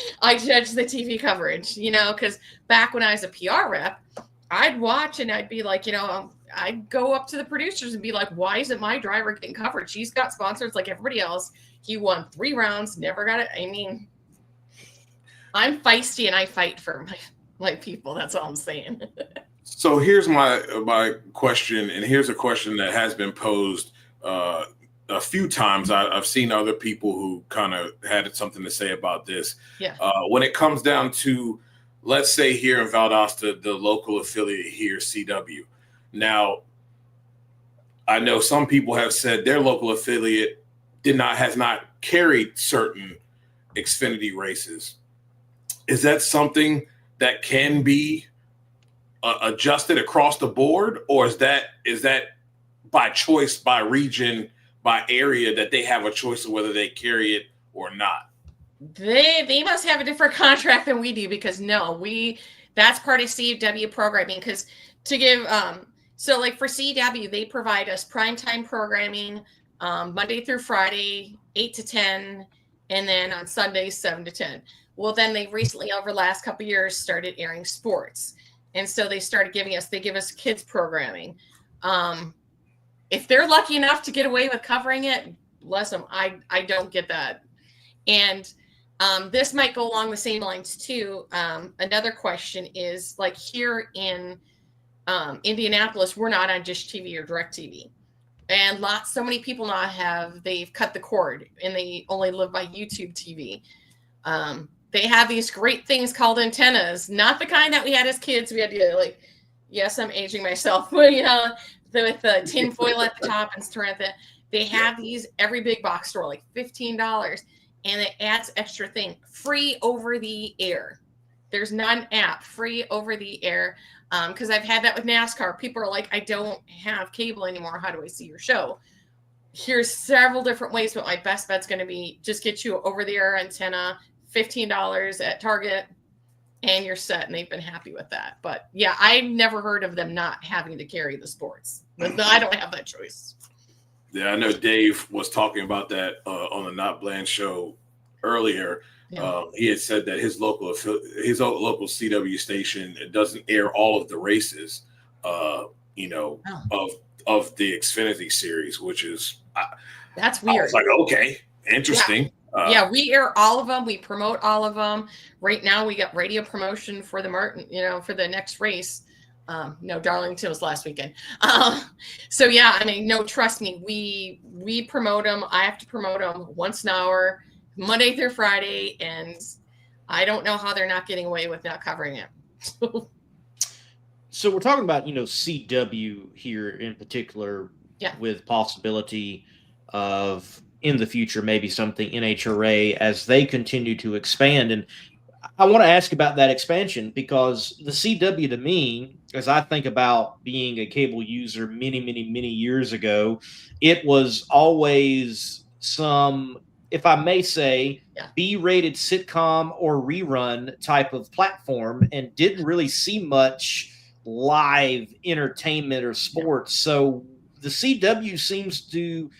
judge the TV coverage, because back when I was a PR rep, I'd watch and I'd be like, I'd go up to the producers and be like, why isn't my driver getting coverage? He's got sponsors like everybody else. He won 3 rounds, never got it. I mean, I'm feisty and I fight for my people. That's all I'm saying. So here's my question, and here's a question that has been posed a few times. I've seen other people who kind of had something to say about this. Yeah. When it comes down to, let's say here in Valdosta, the local affiliate here, CW. Now, I know some people have said their local affiliate has not carried certain Xfinity races. Is that something that can be adjusted across the board, or is that by choice, by region, by area, that they have a choice of whether they carry it or not? They must have a different contract than we do, because that's part of CW programming. Because to give so like for CW, they provide us primetime programming Monday through Friday 8 to 10, and then on Sundays 7 to 10. Well, then they recently, over the last couple of years, started airing sports, and so they started give us kids programming. If they're lucky enough to get away with covering it, bless them. I don't get that. And this might go along the same lines too. Another question is, like here in Indianapolis, we're not on Dish TV or Direct TV. And so many people they've cut the cord and they only live by YouTube TV. They have these great things called antennas, not the kind that we had as kids. We had to yes, I'm aging myself, but with the tin foil at the top and stuff. They have these every big box store, like $15, and it adds extra thing, free over the air. There's not an app, free over the air. Because I've had that with NASCAR. People are like, I don't have cable anymore. How do I see your show? Here's several different ways, but my best bet's going to be just get you over the air antenna, $15 at Target, and you're set. And they've been happy with that. But yeah, I've never heard of them not having to carry the sports. But I don't have that choice. Yeah, I know Dave was talking about that on the Not Bland show earlier. Yeah. He had said that his local CW station doesn't air all of the races, of the Xfinity series, which is that's weird. I was like, okay, interesting. Yeah, we air all of them. We promote all of them. Right now, we got radio promotion for the Martin, for the next race. No, Darlington was last weekend. So yeah, I mean, no, trust me, we promote them. I have to promote them once an hour, Monday through Friday, and I don't know how they're not getting away with not covering it. So we're talking about, CW here in particular, with possibility of in the future, maybe something NHRA as they continue to expand. And I want to ask about that expansion because the CW to me, as I think about being a cable user many, many, many years ago, it was always some, if I may say, B-rated sitcom or rerun type of platform and didn't really see much live entertainment or sports. So the CW seems to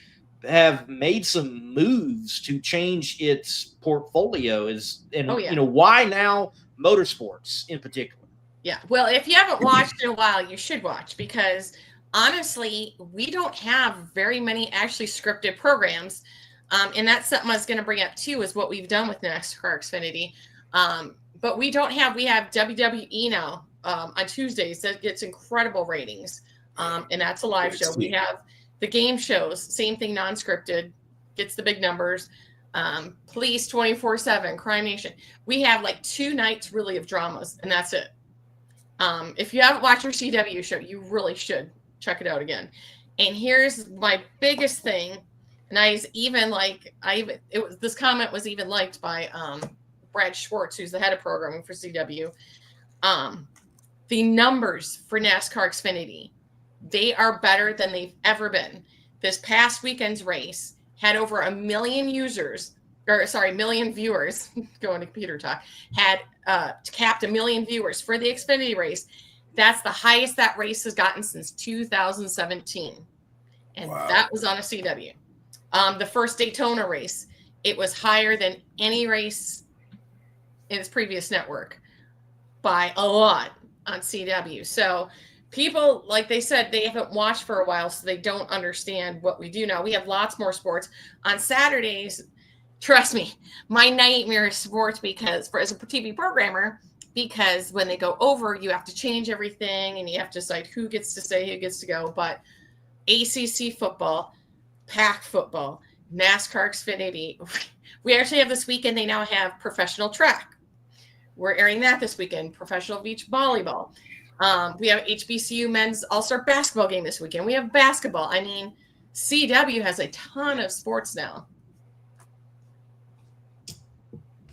have made some moves to change its portfolio. Why now motorsports in particular? Yeah. Well, if you haven't watched in a while, you should watch because honestly, we don't have very many actually scripted programs. And that's something I was going to bring up too, is what we've done with NASCAR Xfinity. But we have WWE now on Tuesdays that gets incredible ratings. And that's a live show. We have the game shows, same thing, non-scripted, gets the big numbers. Police 24/7, Crime Nation. We have like 2 nights really of dramas, and that's it. If you haven't watched your CW show, you really should check it out again. And here's my biggest thing, and this comment was even liked by Brad Schwartz, who's the head of programming for CW. The numbers for NASCAR Xfinity, they are better than they've ever been. This past weekend's race had over 1 million million viewers, going to computer talk, had capped 1 million viewers for the Xfinity race. That's the highest that race has gotten since 2017. And that was on a CW. The first Daytona race, it was higher than any race in its previous network by a lot on CW. So people, like they said, they haven't watched for a while, so they don't understand what we do now. We have lots more sports. On Saturdays, trust me, my nightmare is sports because as a TV programmer, because when they go over, you have to change everything and you have to decide who gets to stay, who gets to go. But ACC football, PAC football, NASCAR Xfinity. We actually have this weekend, they now have professional track. We're airing that this weekend, professional beach volleyball. We have HBCU men's all-star basketball game this weekend. We have basketball. I mean, CW has a ton of sports now.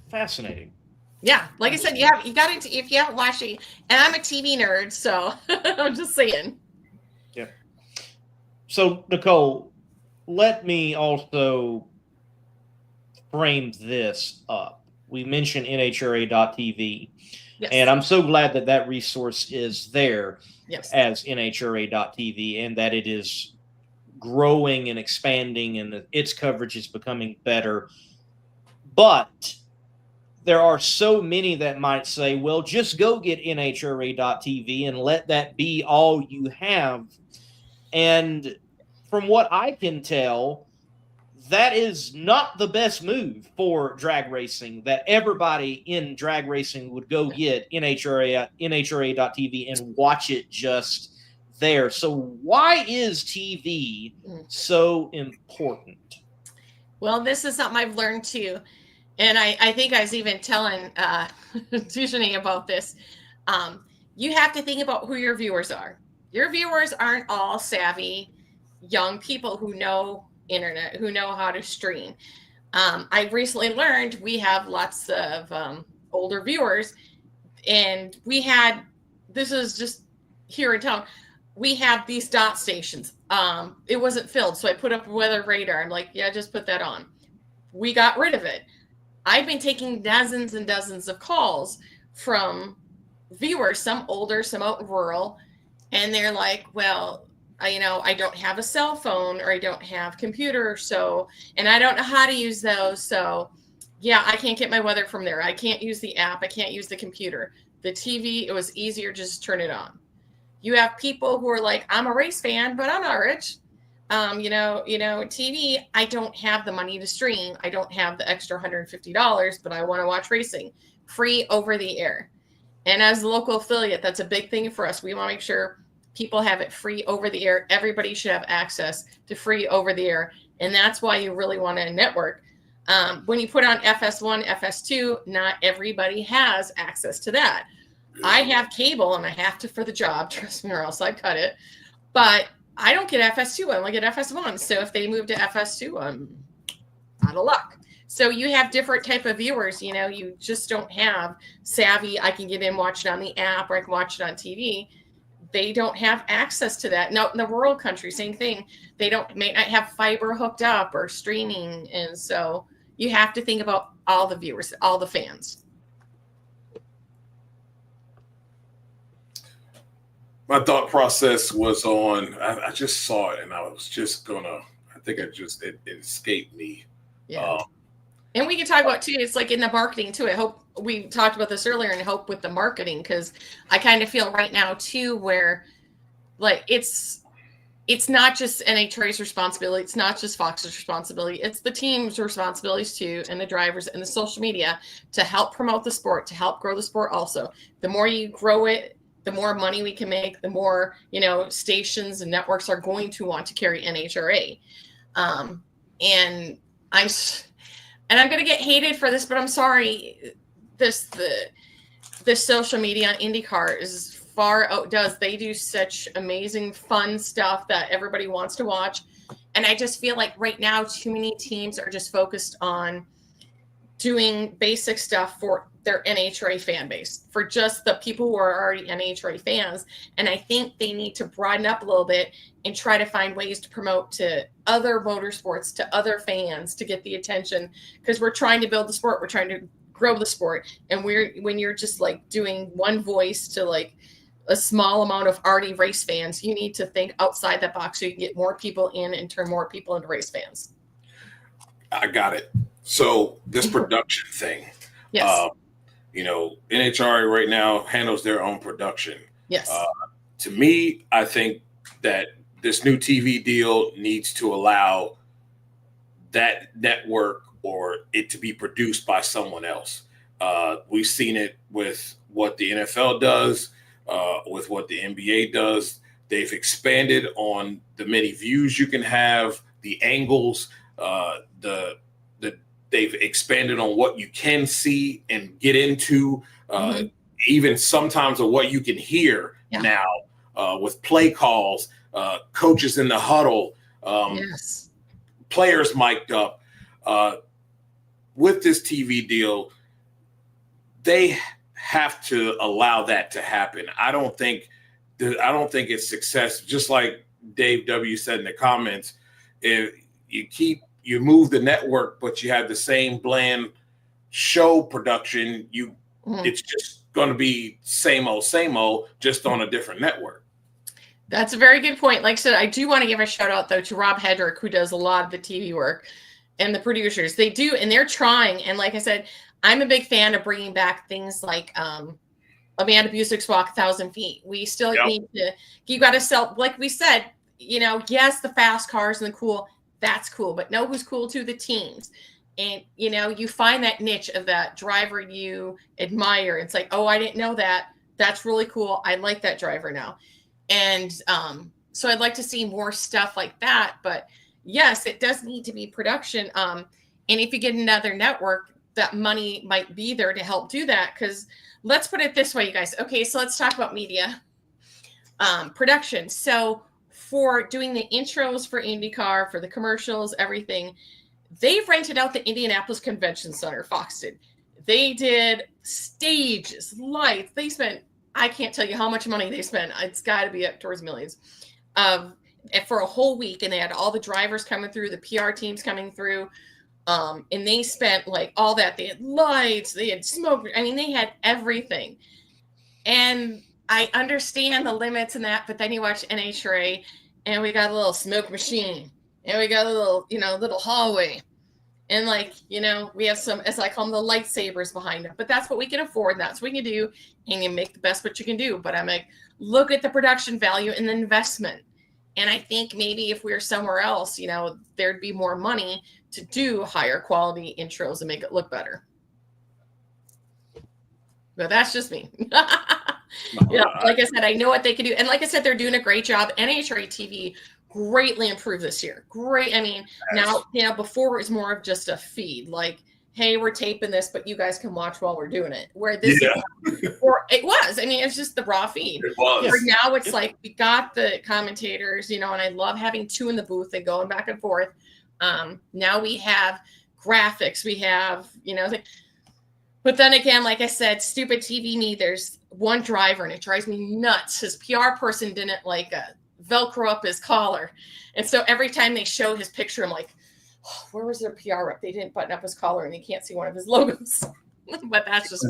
Fascinating. Yeah, like I said, you got to, if you haven't watched it, and I'm a TV nerd, so I'm just saying. Yeah. So, Nicole, let me also frame this up. We mentioned NHRA.TV, yes. And I'm so glad that resource is there, yes, as NHRA.TV, and that it is growing and expanding and that its coverage is becoming better. But there are so many that might say, well, just go get NHRA.TV and let that be all you have. And from what I can tell, that is not the best move for drag racing, that everybody in drag racing would go get NHRA.TV and watch it just there. So why is TV so important? Well, this is something I've learned too. And I think I was even telling Tishani about this. You have to think about who your viewers are. Your viewers aren't all savvy young people who know internet, who know how to stream. I recently learned we have lots of older viewers and this is just here in town. We have these dot stations. It wasn't filled, so I put up a weather radar. I'm like, yeah, just put that on. We got rid of it. I've been taking dozens and dozens of calls from viewers, some older, some out rural, and they're like, well, I don't have a cell phone, or I don't have computer, and I don't know how to use those. So yeah, I can't get my weather from there. I can't use the app. I can't use the computer. The TV, it was easier just to turn it on. You have people who are like, I'm a race fan, but I'm not rich. TV, I don't have the money to stream. I don't have the extra $150, but I want to watch racing. Free over the air. And as a local affiliate, that's a big thing for us. We want to make sure people have it free over the air. Everybody should have access to free over the air. And that's why you really want to network. When you put on FS1, FS2, not everybody has access to that. I have cable and I have to for the job, trust me, or else I'd cut it. But I don't get FS2, I only get FS1. So if they move to FS2, I'm out of luck. So you have different type of viewers, you just don't have savvy, I can get in, watch it on the app, or I can watch it on TV. They don't have access to that. No, in the rural country, same thing. They may not have fiber hooked up or streaming. And so you have to think about all the viewers, all the fans. My thought process was on, I just saw it and I was just I think it escaped me. Yeah. And we can talk about too, it's like in the marketing too. I hope we talked about this earlier, and I hope with the marketing, because I kind of feel right now too, where like it's not just NHRA's responsibility. It's not just Fox's responsibility. It's the team's responsibilities too, and the drivers and the social media to help promote the sport, to help grow the sport also. The more you grow it, the more money we can make, the more, stations and networks are going to want to carry NHRA. And I'm going to get hated for this, but I'm sorry. The social media on IndyCar is far outdoes. They do such amazing, fun stuff that everybody wants to watch. And I just feel like right now, too many teams are just focused on doing basic stuff for their NHRA fan base, for just the people who are already NHRA fans. And I think they need to broaden up a little bit and try to find ways to promote to other motorsports, to other fans, to get the attention, because we're trying to build the sport. We're trying to grow the sport. And when you're just like doing one voice to like a small amount of already race fans, you need to think outside that box so you can get more people in and turn more people into race fans. I got it. So this production thing, yes. NHRA right now handles their own production. Yes. To me, I think that this new TV deal needs to allow that network or it to be produced by someone else. We've seen it with what the NFL does, with what the NBA does. They've expanded on the many views you can have, the angles, they've expanded on what you can see and get into, even sometimes of what you can hear now with play calls, coaches in the huddle, players mic'd up. With this TV deal, they have to allow that to happen. I don't think it's success. Just like Dave W. said in the comments, if you move the network, but you have the same bland show production, it's just going to be same old, just on a different network. That's a very good point. Like I said, I do want to give a shout out though to Rob Hedrick, who does a lot of the TV work, and the producers. They do, and they're trying. And like I said, I'm a big fan of bringing back things like Amanda Busick's Walk 1,000 Feet. We still need to. You got to sell, like we said. Yes, the fast cars and the cool. That's cool, but know who's cool too? The teams. And, you find that niche of that driver you admire. It's like, oh, I didn't know that. That's really cool. I like that driver now. And so I'd like to see more stuff like that. But yes, it does need to be production. And if you get another network, that money might be there to help do that. Because let's put it this way, you guys. Okay, so let's talk about media production. So for doing the intros for IndyCar, for the commercials, everything, they've rented out the Indianapolis Convention Center, Fox did. They did stages, lights. They spent, I can't tell you how much money they spent. It's got to be up towards millions for a whole week. And they had all the drivers coming through, the PR teams coming through. And they spent like all that. They had lights, they had smoke. I mean, they had everything. And I understand the limits and that, but then you watch NHRA and we got a little smoke machine and we got a little, little hallway. And like, we have some, as I call them, the lightsabers behind them, but that's what we can afford. And that's what we can do. And you make the best what you can do. But I'm like, look at the production value and the investment. And I think maybe if we were somewhere else, there'd be more money to do higher quality intros and make it look better. But that's just me. Like I said, I know what they can do. And like I said, they're doing a great job. NHRA TV greatly improved this year. Great. I mean, now, before it was more of just a feed, like, hey, we're taping this, but you guys can watch while we're doing it. Where this or it was. I mean, it's just the raw feed. It was. Where now it's like we got the commentators, and I love having two in the booth and going back and forth. Now we have graphics. We have, but then again, like I said, stupid TV me, there's one driver and it drives me nuts. His PR person didn't Velcro up his collar. And so every time they show his picture, I'm like, oh, where was their PR rep? They didn't button up his collar and you can't see one of his logos. But that's just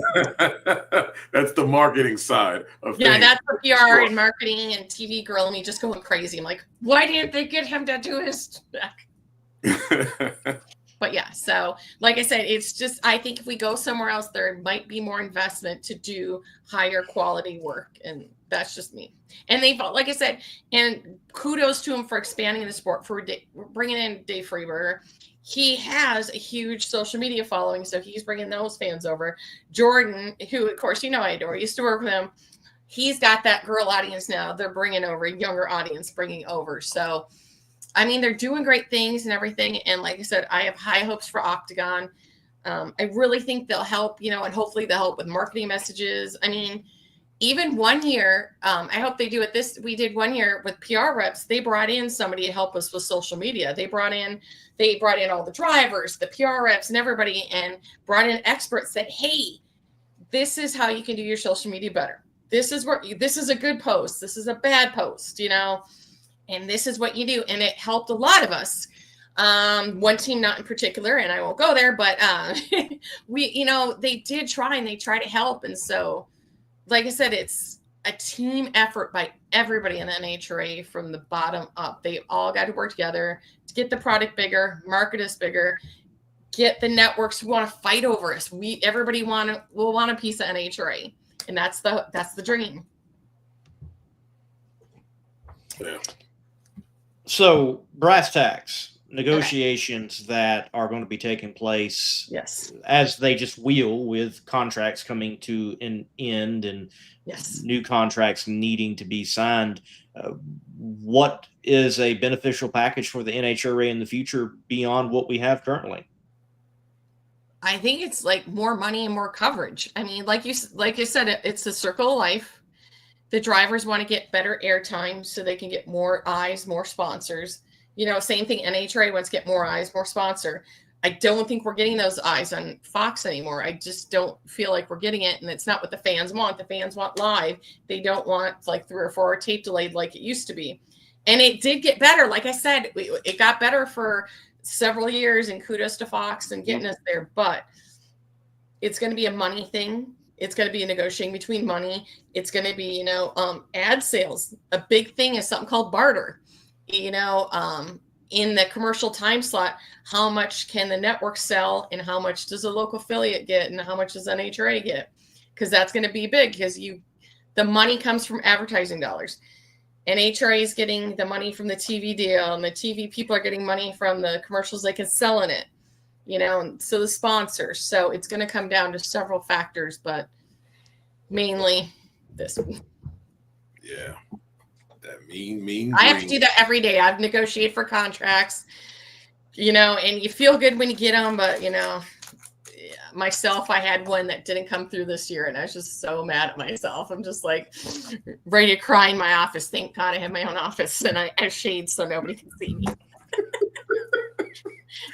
that's the marketing side of things. That's the PR and marketing and TV girl and me just going crazy. I'm like, why didn't they get him to do his back? But yeah, so like I said, it's just, I think if we go somewhere else, there might be more investment to do higher quality work. And that's just me. And they, like I said, and kudos to him for expanding the sport, for bringing in Dave Freeberger. He has a huge social media following, so he's bringing those fans over. Jordan, who, of course, I adore, used to work with him. He's got that girl audience now. They're bringing over a younger audience, bringing over. So, I mean, they're doing great things and everything. And like I said, I have high hopes for Octagon. I really think they'll help, and hopefully they'll help with marketing messages. I mean, even 1 year, I hope they do it we did 1 year with PR reps. They brought in somebody to help us with social media. They brought in all the drivers, the PR reps and everybody, and brought in experts that, hey, this is how you can do your social media better. This is a good post. This is a bad post, and this is what you do. And it helped a lot of us. One team, not in particular, and I won't go there, but they did try and they try to help. And so, like I said, it's a team effort by everybody in the NHRA from the bottom up. They all got to work together to get the product bigger, market us bigger, get the networks who want to fight over us. Everybody will want a piece of NHRA, and that's the dream. Yeah. So, brass tacks, negotiations that are going to be taking place, yes, as they just wheel with contracts coming to an end and new contracts needing to be signed. What is a beneficial package for the NHRA in the future beyond what we have currently? I think it's like more money and more coverage. I mean, like you said, it's a circle of life. The drivers want to get better airtime so they can get more eyes, more sponsors. Same thing. NHRA wants to get more eyes, more sponsor. I don't think we're getting those eyes on Fox anymore. I just don't feel like we're getting it. And it's not what the fans want. The fans want live. They don't want like 3 or 4 tape delayed like it used to be. And it did get better. Like I said, it got better for several years, and kudos to Fox and getting us there. But it's going to be a money thing. It's going to be a negotiating between money. It's going to be, ad sales. A big thing is something called barter. In the commercial time slot, how much can the network sell and how much does a local affiliate get and how much does NHRA get? Because that's going to be big, because the money comes from advertising dollars. NHRA is getting the money from the TV deal, and the TV people are getting money from the commercials they can sell in it. And so the sponsors. So it's going to come down to several factors, but mainly this one. Yeah. That mean. I have to do that every day. I've negotiated for contracts, and you feel good when you get them, but, myself, I had one that didn't come through this year, and I was just so mad at myself. I'm just like ready to cry in my office. Thank God I have my own office, and I have shades so nobody can see me.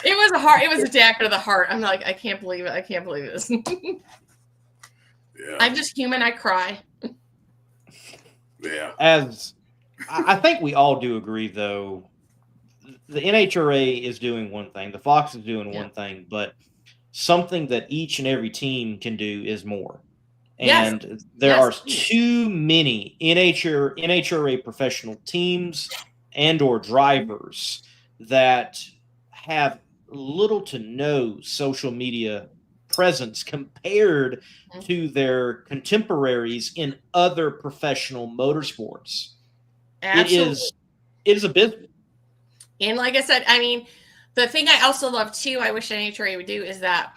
It was a heart. It was a dagger to the heart. I'm like, I can't believe it. I can't believe this. Yeah. I'm just human. I cry. Yeah. As I think we all do agree, though, the NHRA is doing one thing, the Fox is doing one thing, but something that each and every team can do is more. And there are too many NHRA professional teams and or drivers that have little to no social media presence compared to their contemporaries in other professional motorsports. Absolutely. It is a business. And like I said, I mean, the thing I also love too, I wish NHRA would do is that,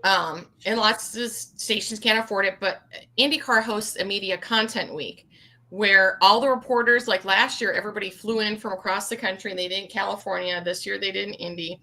and lots of stations can't afford it, but IndyCar hosts a media content week where all the reporters, like last year, everybody flew in from across the country and they did in California. This year they did in Indy,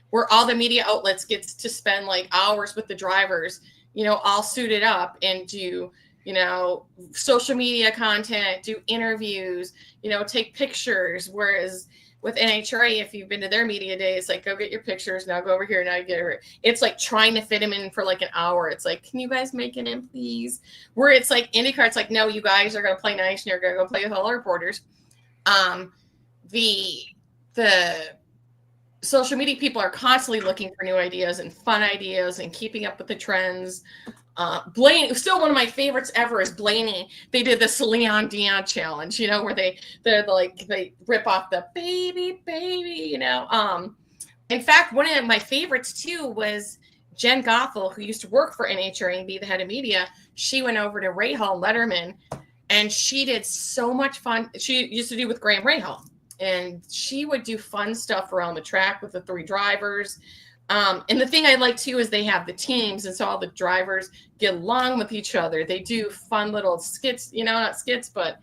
where all the media outlets gets to spend like hours with the drivers, you know, all suited up and do, you know, social media content, do interviews, you know, take pictures. Whereas with NHRA, if you've been to their media day, it's like, go get your pictures. Now go over here. Now you get it. It's like trying to fit them in for like an hour. It's like, can you guys make it in, please? Where it's like IndyCar, it's like, no, you guys are going to play nice and you're going to go play with all our reporters. The social media people are constantly looking for new ideas and fun ideas and keeping up with the trends. Blaney, still one of my favorites ever is Blaney. They did the Celine Dion challenge, you know, where they rip off the baby, you know. In fact, one of my favorites too was Jen Gothel, who used to work for NHRA and be the head of media. She went over to Rahal Letterman and she did so much fun. She used to do with Graham Rahal, and she would do fun stuff around the track with the three drivers. And the thing I like too is they have the teams, and so all the drivers get along with each other. They do fun little skits, you know, not skits, but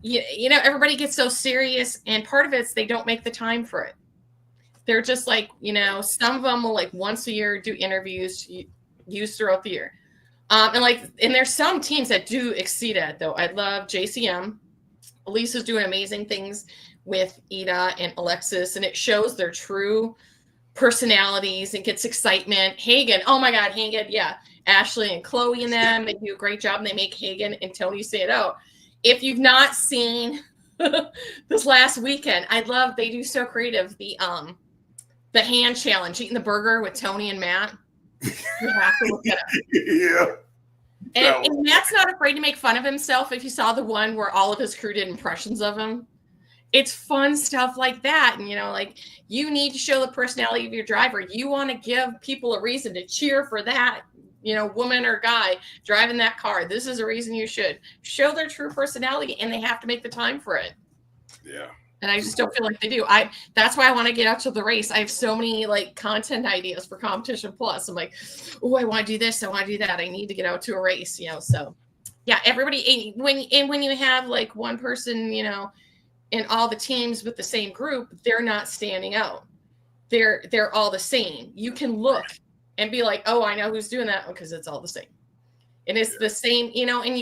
you know, everybody gets so serious, and part of it's they don't make the time for it. They're just like, you know, some of them will like once a year do interviews used throughout the year. And there's some teams that do exceed it though. I love JCM. Elisa's doing amazing things with Ida and Alexis, and it shows their true personalities and gets excitement. Hagen, oh my God, Hagen, yeah. Ashley and Chloe and them, they do a great job, and they make Hagen and Tony say it out. If you've not seen this last weekend, they do so creative. The hand challenge, eating the burger with Tony and Matt. You have to look at it. Yeah. And Matt's not afraid to make fun of himself. If you saw the one where all of his crew did impressions of him, it's fun stuff like that. And, you know, like, you need to show the personality of your driver. You want to give people a reason to cheer for that, you know, woman or guy driving that car. This is a reason you should show their true personality, and they have to make the time for it. Yeah. And I just don't feel like they do. That's why I want to get out to the race. I have so many like content ideas for Competition Plus. I'm like, oh, I want to do this. I want to do that. I need to get out to a race, you know? So yeah, everybody, when you have like one person, you know, in all the teams with the same group, they're not standing out. They're all the same. You can look and be like, oh, I know who's doing that, because it's all the same. And it's the same, you know, and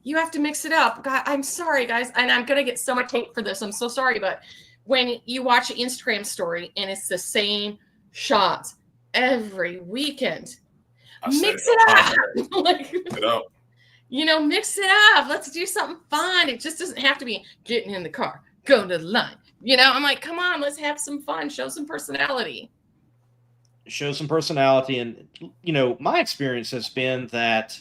you have to mix it up. God, I'm sorry, guys. And I'm going to get so much hate for this. I'm so sorry. But when you watch an Instagram story and it's the same shots every weekend, mix it up. Like, you know, mix it up. Let's do something fun. It just doesn't have to be getting in the car, going to the line. You know, I'm like, come on, let's have some fun. Show some personality. Show some personality. And, you know, my experience has been that,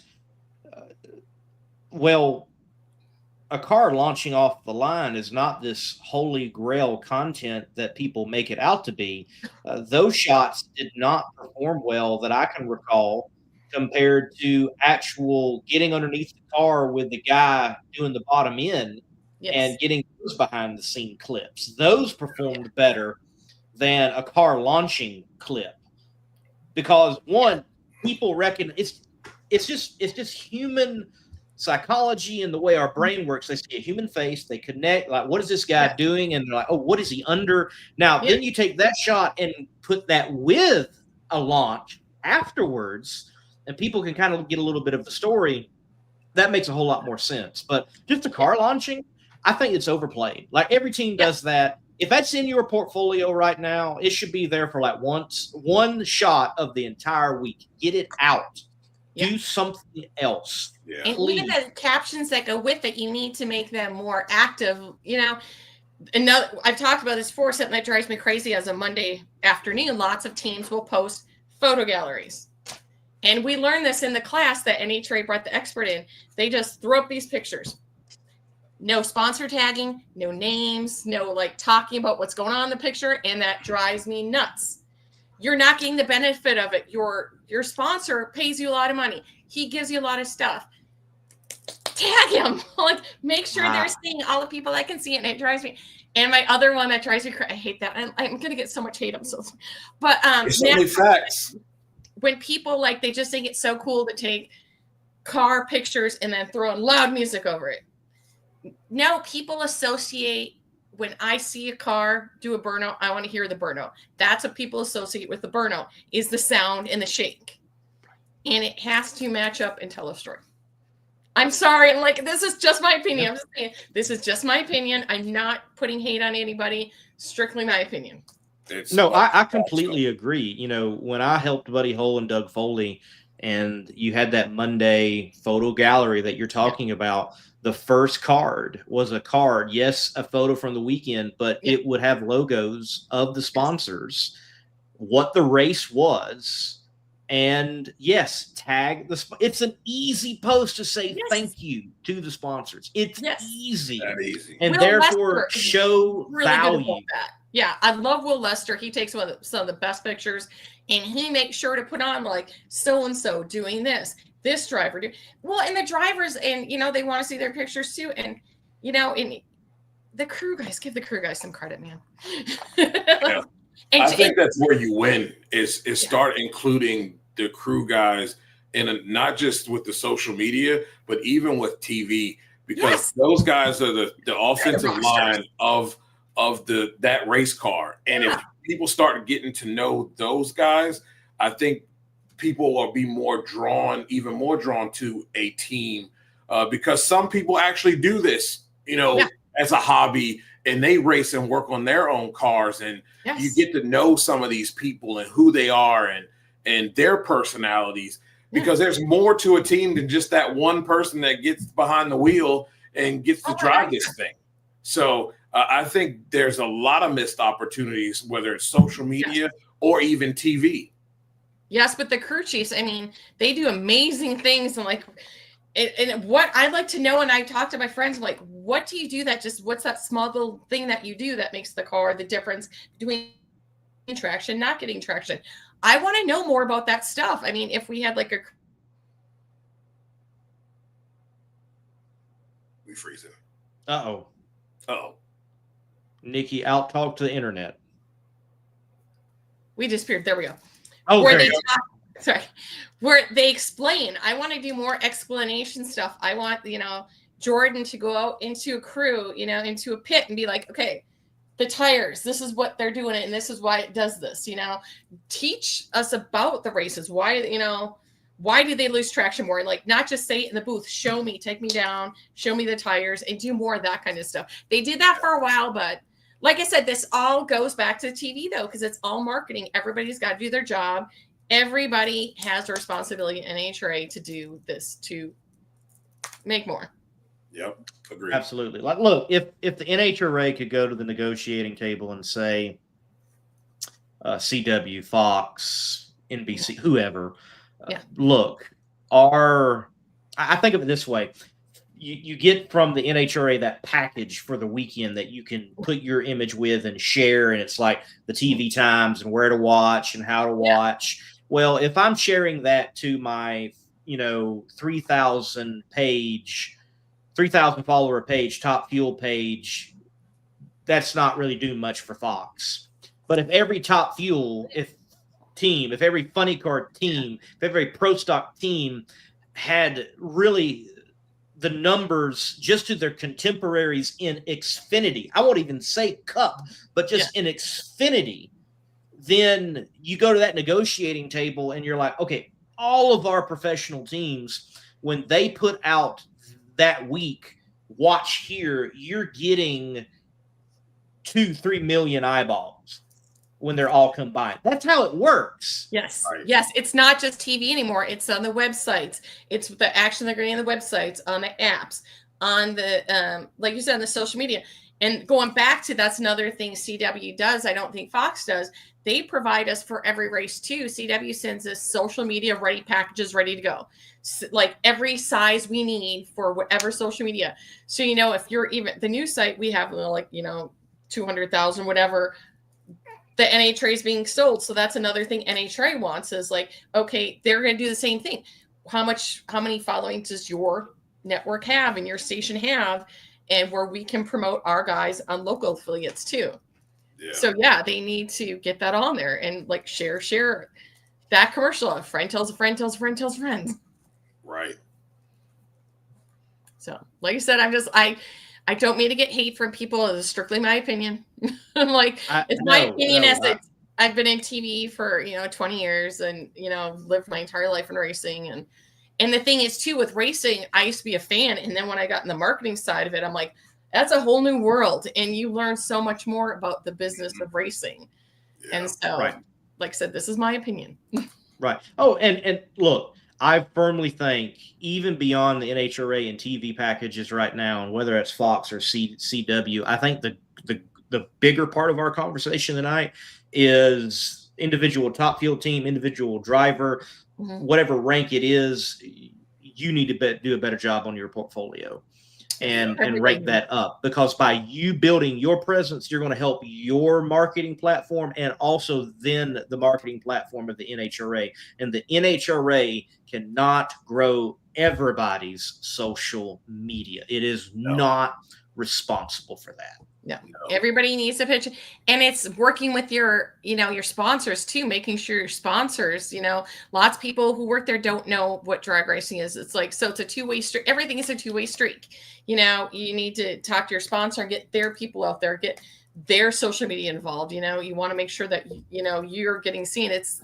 a car launching off the line is not this holy grail content that people make it out to be. Those shots did not perform well that I can recall, compared to actual getting underneath the car with the guy doing the bottom end and getting those behind the scene clips. Those performed better than a car launching clip, because one, people reckon it's just human psychology and the way our brain works. They see a human face, they connect, like, what is this guy doing? And they're like, oh, what is he under? Now, then you take that shot and put that with a launch afterwards, and people can kind of get a little bit of the story. That makes a whole lot more sense. But just a car launching, I think it's overplayed. Like, every team does that. if that's in your portfolio right now, it should be there for like one shot of the entire week. Get it out. Yeah. Do something else. Yeah. And Please. even the captions that go with it, you need to make them more active. You know, another, I've talked about this before, something that drives me crazy as a Monday afternoon. Lots of teams will post photo galleries. And we learned this in the class that NHRA brought the expert in. They just throw up these pictures. No sponsor tagging, no names, no like talking about what's going on in the picture. And that drives me nuts. You're not getting the benefit of it. Your sponsor pays you a lot of money. He gives you a lot of stuff. Tag him. Like, make sure they're seeing all the people that can see it. And it drives me. And my other one that drives me crazy, I hate that. I'm going to get so much hate. I'm so sorry. But it's only facts. When people like, they just think it's so cool to take car pictures and then throw in loud music over it. No, people associate, when I see a car do a burnout, I want to hear the burnout. That's what people associate with the burnout, is the sound and the shake. And it has to match up and tell a story. I'm sorry. I'm like, this is just my opinion. I'm just saying, this is just my opinion. I'm not putting hate on anybody. Strictly my opinion. I completely agree. You know, when I helped Buddy Hole and Doug Foley, and you had that Monday photo gallery that you're talking about, the first card was a card. Yes, a photo from the weekend, but it would have logos of the sponsors, what the race was, and yes, tag the. It's an easy post to say thank you to the sponsors. It's easy, that easy, and Will therefore Lester show really value. Yeah, I love Will Lester. He takes some of the best pictures, and he makes sure to put on like so and so doing this. This driver do well, and the drivers, and you know, they want to see their pictures too. And you know, and the crew guys, give the crew guys some credit, man. Yeah. I think that's where you win is start including the crew guys in not just with the social media, but even with TV, because those guys are the offensive line of that race car. And if people start getting to know those guys, I think people will be even more drawn to a team, because some people actually do this, you know, as a hobby, and they race and work on their own cars, and you get to know some of these people and who they are and their personalities, because there's more to a team than just that one person that gets behind the wheel and gets to drive this thing. So I think there's a lot of missed opportunities, whether it's social media or even TV. Yes, but the crew chiefs, I mean, they do amazing things. And like, and what I'd like to know, and I talk to my friends, like, what do you do what's that small little thing that you do that makes the car the difference between traction, not getting traction? I want to know more about that stuff. I mean, if we had like We freezing. Uh-oh. Nikki, out-talk to the internet. We disappeared. There we go. Oh, where they explain. I want to do more explanation stuff. I want, you know, Jordan to go out into a crew, you know, into a pit and be like, okay, the tires, this is what they're doing, and this is why it does this, you know. Teach us about the races. Why, you know, why do they lose traction more? And like, not just say it in the booth, show me, take me down, show me the tires, and do more of that kind of stuff. They did that for a while, but like I said, this all goes back to TV though, because it's all marketing. Everybody's got to do their job. Everybody has a responsibility in NHRA to do this, to make more. Yep, agreed. Absolutely. Like, look, if the NHRA could go to the negotiating table and say, CW, Fox, NBC, whoever, look, I think of it this way. You get from the NHRA that package for the weekend that you can put your image with and share, and it's like the TV times and where to watch and how to watch. Well, if I'm sharing that to my, 3,000 follower page, Top Fuel page, that's not really doing much for Fox. But if every Top Fuel, if every funny car team, if every pro stock team had really the numbers just to their contemporaries in Xfinity, I won't even say Cup, but just in Xfinity, then you go to that negotiating table and you're like, okay, all of our professional teams, when they put out that week, watch here, you're getting 2-3 million eyeballs when they're all combined. That's how it works. Yes. Right. Yes. It's not just TV anymore. It's on the websites. It's the action they're getting on the websites, on the apps, on the, like you said, on the social media. And going back to, that's another thing CW does. I don't think Fox does. They provide us for every race too. CW sends us social media ready packages ready to go. Like every size we need for whatever social media. So, you know, if you're even the news site, we have like, you know, 200,000, whatever. The NHRA is being sold. So that's another thing NHRA wants is like, okay, they're going to do the same thing. How many followings does your network have and your station have? And where we can promote our guys on local affiliates too. Yeah. So yeah, they need to get that on there and like share that commercial. A friend tells a friend tells a friend tells a friend. Right. So like I said, I don't mean to get hate from people. It's strictly my opinion. I'm like, it's my opinion as I've been in TV for, you know, 20 years and, you know, lived my entire life in racing. And the thing is too, with racing, I used to be a fan. And then when I got in the marketing side of it, I'm like, that's a whole new world. And you learn so much more about the business of racing. Yeah. And so, like I said, this is my opinion. Right. Oh, and look, I firmly think even beyond the NHRA and TV packages right now, and whether it's Fox or CW, I think the bigger part of our conversation tonight is individual top field team, individual driver, whatever rank it is, you need to do a better job on your portfolio and rank that up, because by you building your presence, you're going to help your marketing platform and also then the marketing platform of the NHRA. And the NHRA cannot grow everybody's social media. It is not responsible for that. No. Everybody needs a pitch, and it's working with your, you know, your sponsors too, making sure your sponsors, you know, lots of people who work there don't know what drag racing is. It's like, so it's a two-way street. Everything is a two-way street. You know, you need to talk to your sponsor and get their people out there, get their social media involved. You know, you want to make sure that, you know, you're getting seen. It's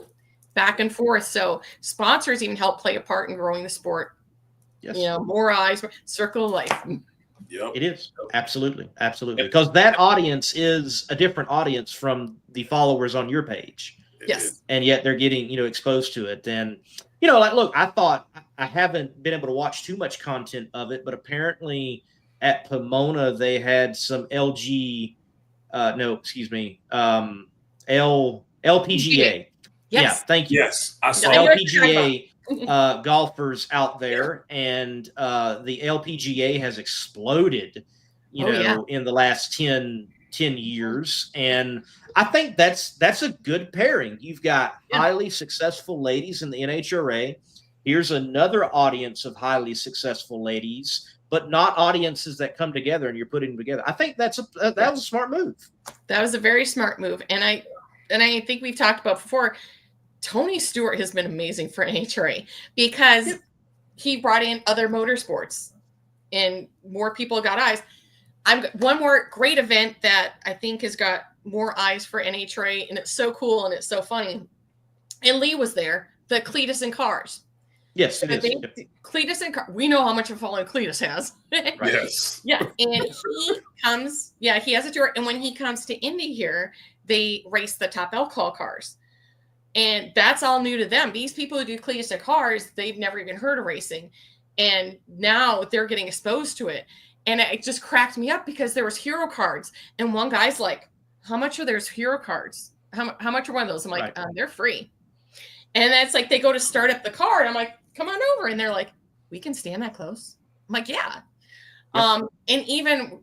back and forth. So sponsors even help play a part in growing the sport. Yes. You know, more eyes, circle of life. Yep. It is. Absolutely. Absolutely. Because that audience is a different audience from the followers on your page. Yes. And yet they're getting, you know, exposed to it. And, you know, like, look, I haven't been able to watch too much content of it, but apparently at Pomona, they had some LPGA. Yes. Yeah. Thank you. Yes. I saw LPGA golfers out there, and the LPGA has exploded, you know, in the last 10 years. And I think that's a good pairing. You've got highly successful ladies in the NHRA. Here's another audience of highly successful ladies, but not audiences that come together and you're putting them together. I think that was a smart move. That was a very smart move. And I think we've talked about before, Tony Stewart has been amazing for NHRA because he brought in other motorsports and more people got eyes. One more great event that I think has got more eyes for NHRA, and it's so cool and it's so funny. And Lee was there, the Cletus and Cars. Yes, it is. Cletus and Cars. We know how much of a following Cletus has. Right. Yes. Yeah. And he comes, he has a tour. And when he comes to Indy here, they race the Top Alcohol cars. And that's all new to them. These people who do Cletus and Cars, they've never even heard of racing. And now they're getting exposed to it. And it just cracked me up because there was hero cards. And one guy's like, how much are those hero cards? How much are one of those? I'm like, they're free. And that's like, they go to start up the car. And I'm like, come on over. And they're like, we can stand that close. I'm like, yeah. And even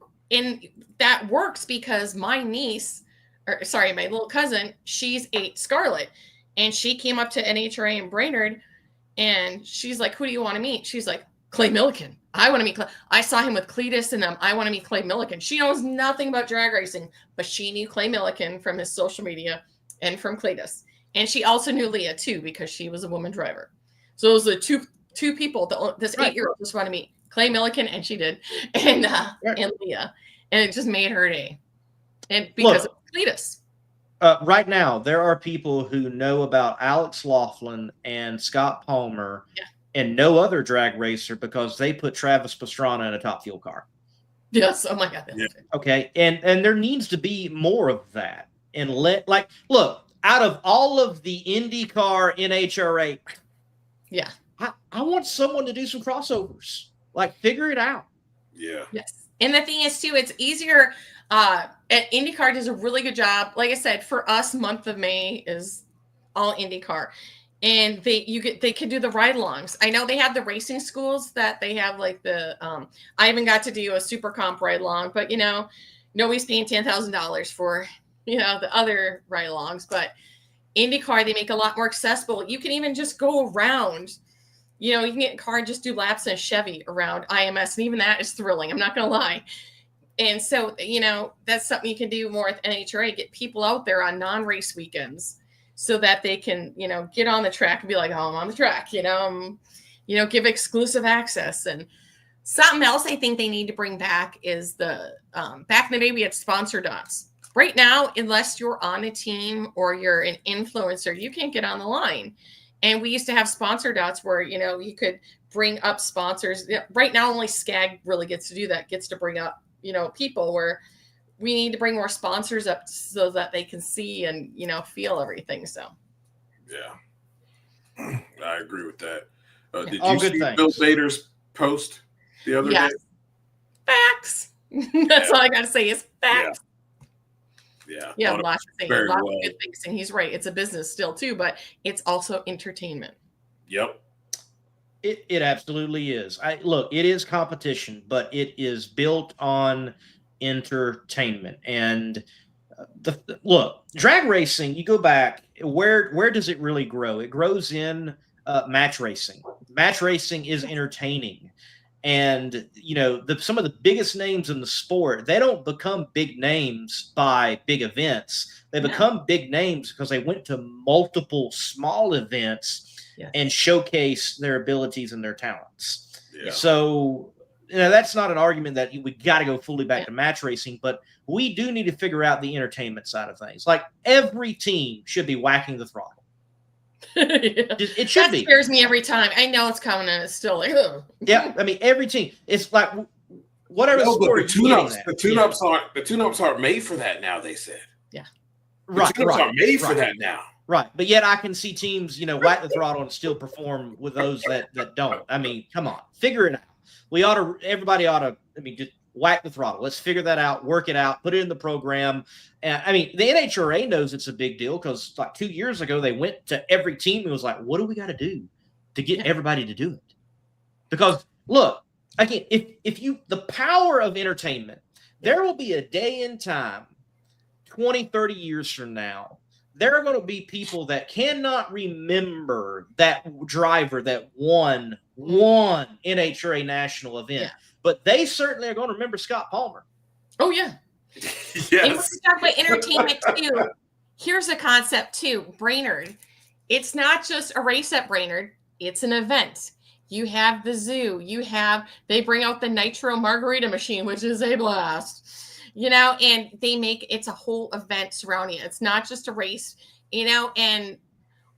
that works because my little cousin, she's a Scarlet. And she came up to NHRA in Brainerd, and she's like, who do you want to meet? She's like, Clay Millican. I want to meet Clay. I saw him with Cletus and them. I want to meet Clay Millican. She knows nothing about drag racing, but she knew Clay Millican from his social media and from Cletus. And she also knew Leah, too, because she was a woman driver. So those are two people that this 8-year-old just want to meet. Clay Millican, and she did, and Leah. And it just made her day. And because of Cletus. Right now, there are people who know about Alex Laughlin and Scott Palmer and no other drag racer because they put Travis Pastrana in a Top Fuel car. Yes. Oh my God. Yeah. Okay. And there needs to be more of that. And look, out of all of the IndyCar NHRA, Yeah. I want someone to do some crossovers. Like, figure it out. Yeah. Yes. And the thing is, too, it's easier. IndyCar does a really good job. Like I said, for us, month of May is all IndyCar. And they can do the ride-alongs. I know they have the racing schools that they have, like the I even got to do a super comp ride-along, but nobody's paying $10,000 for the other ride-alongs. But IndyCar, they make a lot more accessible. You can even just go around. You can get in a car and just do laps in a Chevy around IMS, and even that is thrilling. I'm not going to lie. And so, that's something you can do more with NHRA, get people out there on non-race weekends so that they can, get on the track and be like, oh, I'm on the track, give exclusive access. And something else I think they need to bring back is the, back in the day, we had sponsor dots. Right now, unless you're on a team or you're an influencer, you can't get on the line. And we used to have sponsor dots where, you could bring up sponsors. Right now, only SCAG really gets to do that, gets to bring up, people, where we need to bring more sponsors up so that they can see and, feel everything. So, yeah, I agree with that. Did All you good see things. Bill Bader's post the other day? Facts. That's all I got to say is facts. Yeah, lots of things, very lots well. of good things. And he's right. It's a business still too, but it's also entertainment. Yep. It absolutely is. Look, it is competition, but it is built on entertainment. And look, drag racing, you go back, where does it really grow? It grows in match racing. Match racing is entertaining. And, some of the biggest names in the sport, they don't become big names by big events. They become big names because they went to multiple small events and showcase their abilities and their talents. Yeah. So, that's not an argument that we got to go fully back to match racing, but we do need to figure out the entertainment side of things. Like, every team should be whacking the throttle. It should be. That scares me every time. I know it's coming and it's still like, ugh. Yeah, I mean, every team. It's like whatever sport. The tune-ups aren't made for that now. They said. Yeah. The tune-ups aren't made for that now. Right, but yet I can see teams, whack the throttle and still perform with those that don't. I mean, come on, figure it out. Everybody ought to. I mean, just whack the throttle. Let's figure that out, work it out, put it in the program. And I mean, the NHRA knows it's a big deal because like 2 years ago, they went to every team and was like, what do we got to do to get everybody to do it? Because look, again, if the power of entertainment, there will be a day in time, 20, 30 years from now, there are going to be people that cannot remember that driver that won NHRA national event. Yeah. But they certainly are going to remember Scott Palmer. Oh, yeah. Yes. And when we talk about entertainment, too, here's a concept, too. Brainerd. It's not just a race at Brainerd. It's an event. You have the zoo. They bring out the Nitro Margarita machine, which is a blast. And it's a whole event surrounding it. It's not just a race, and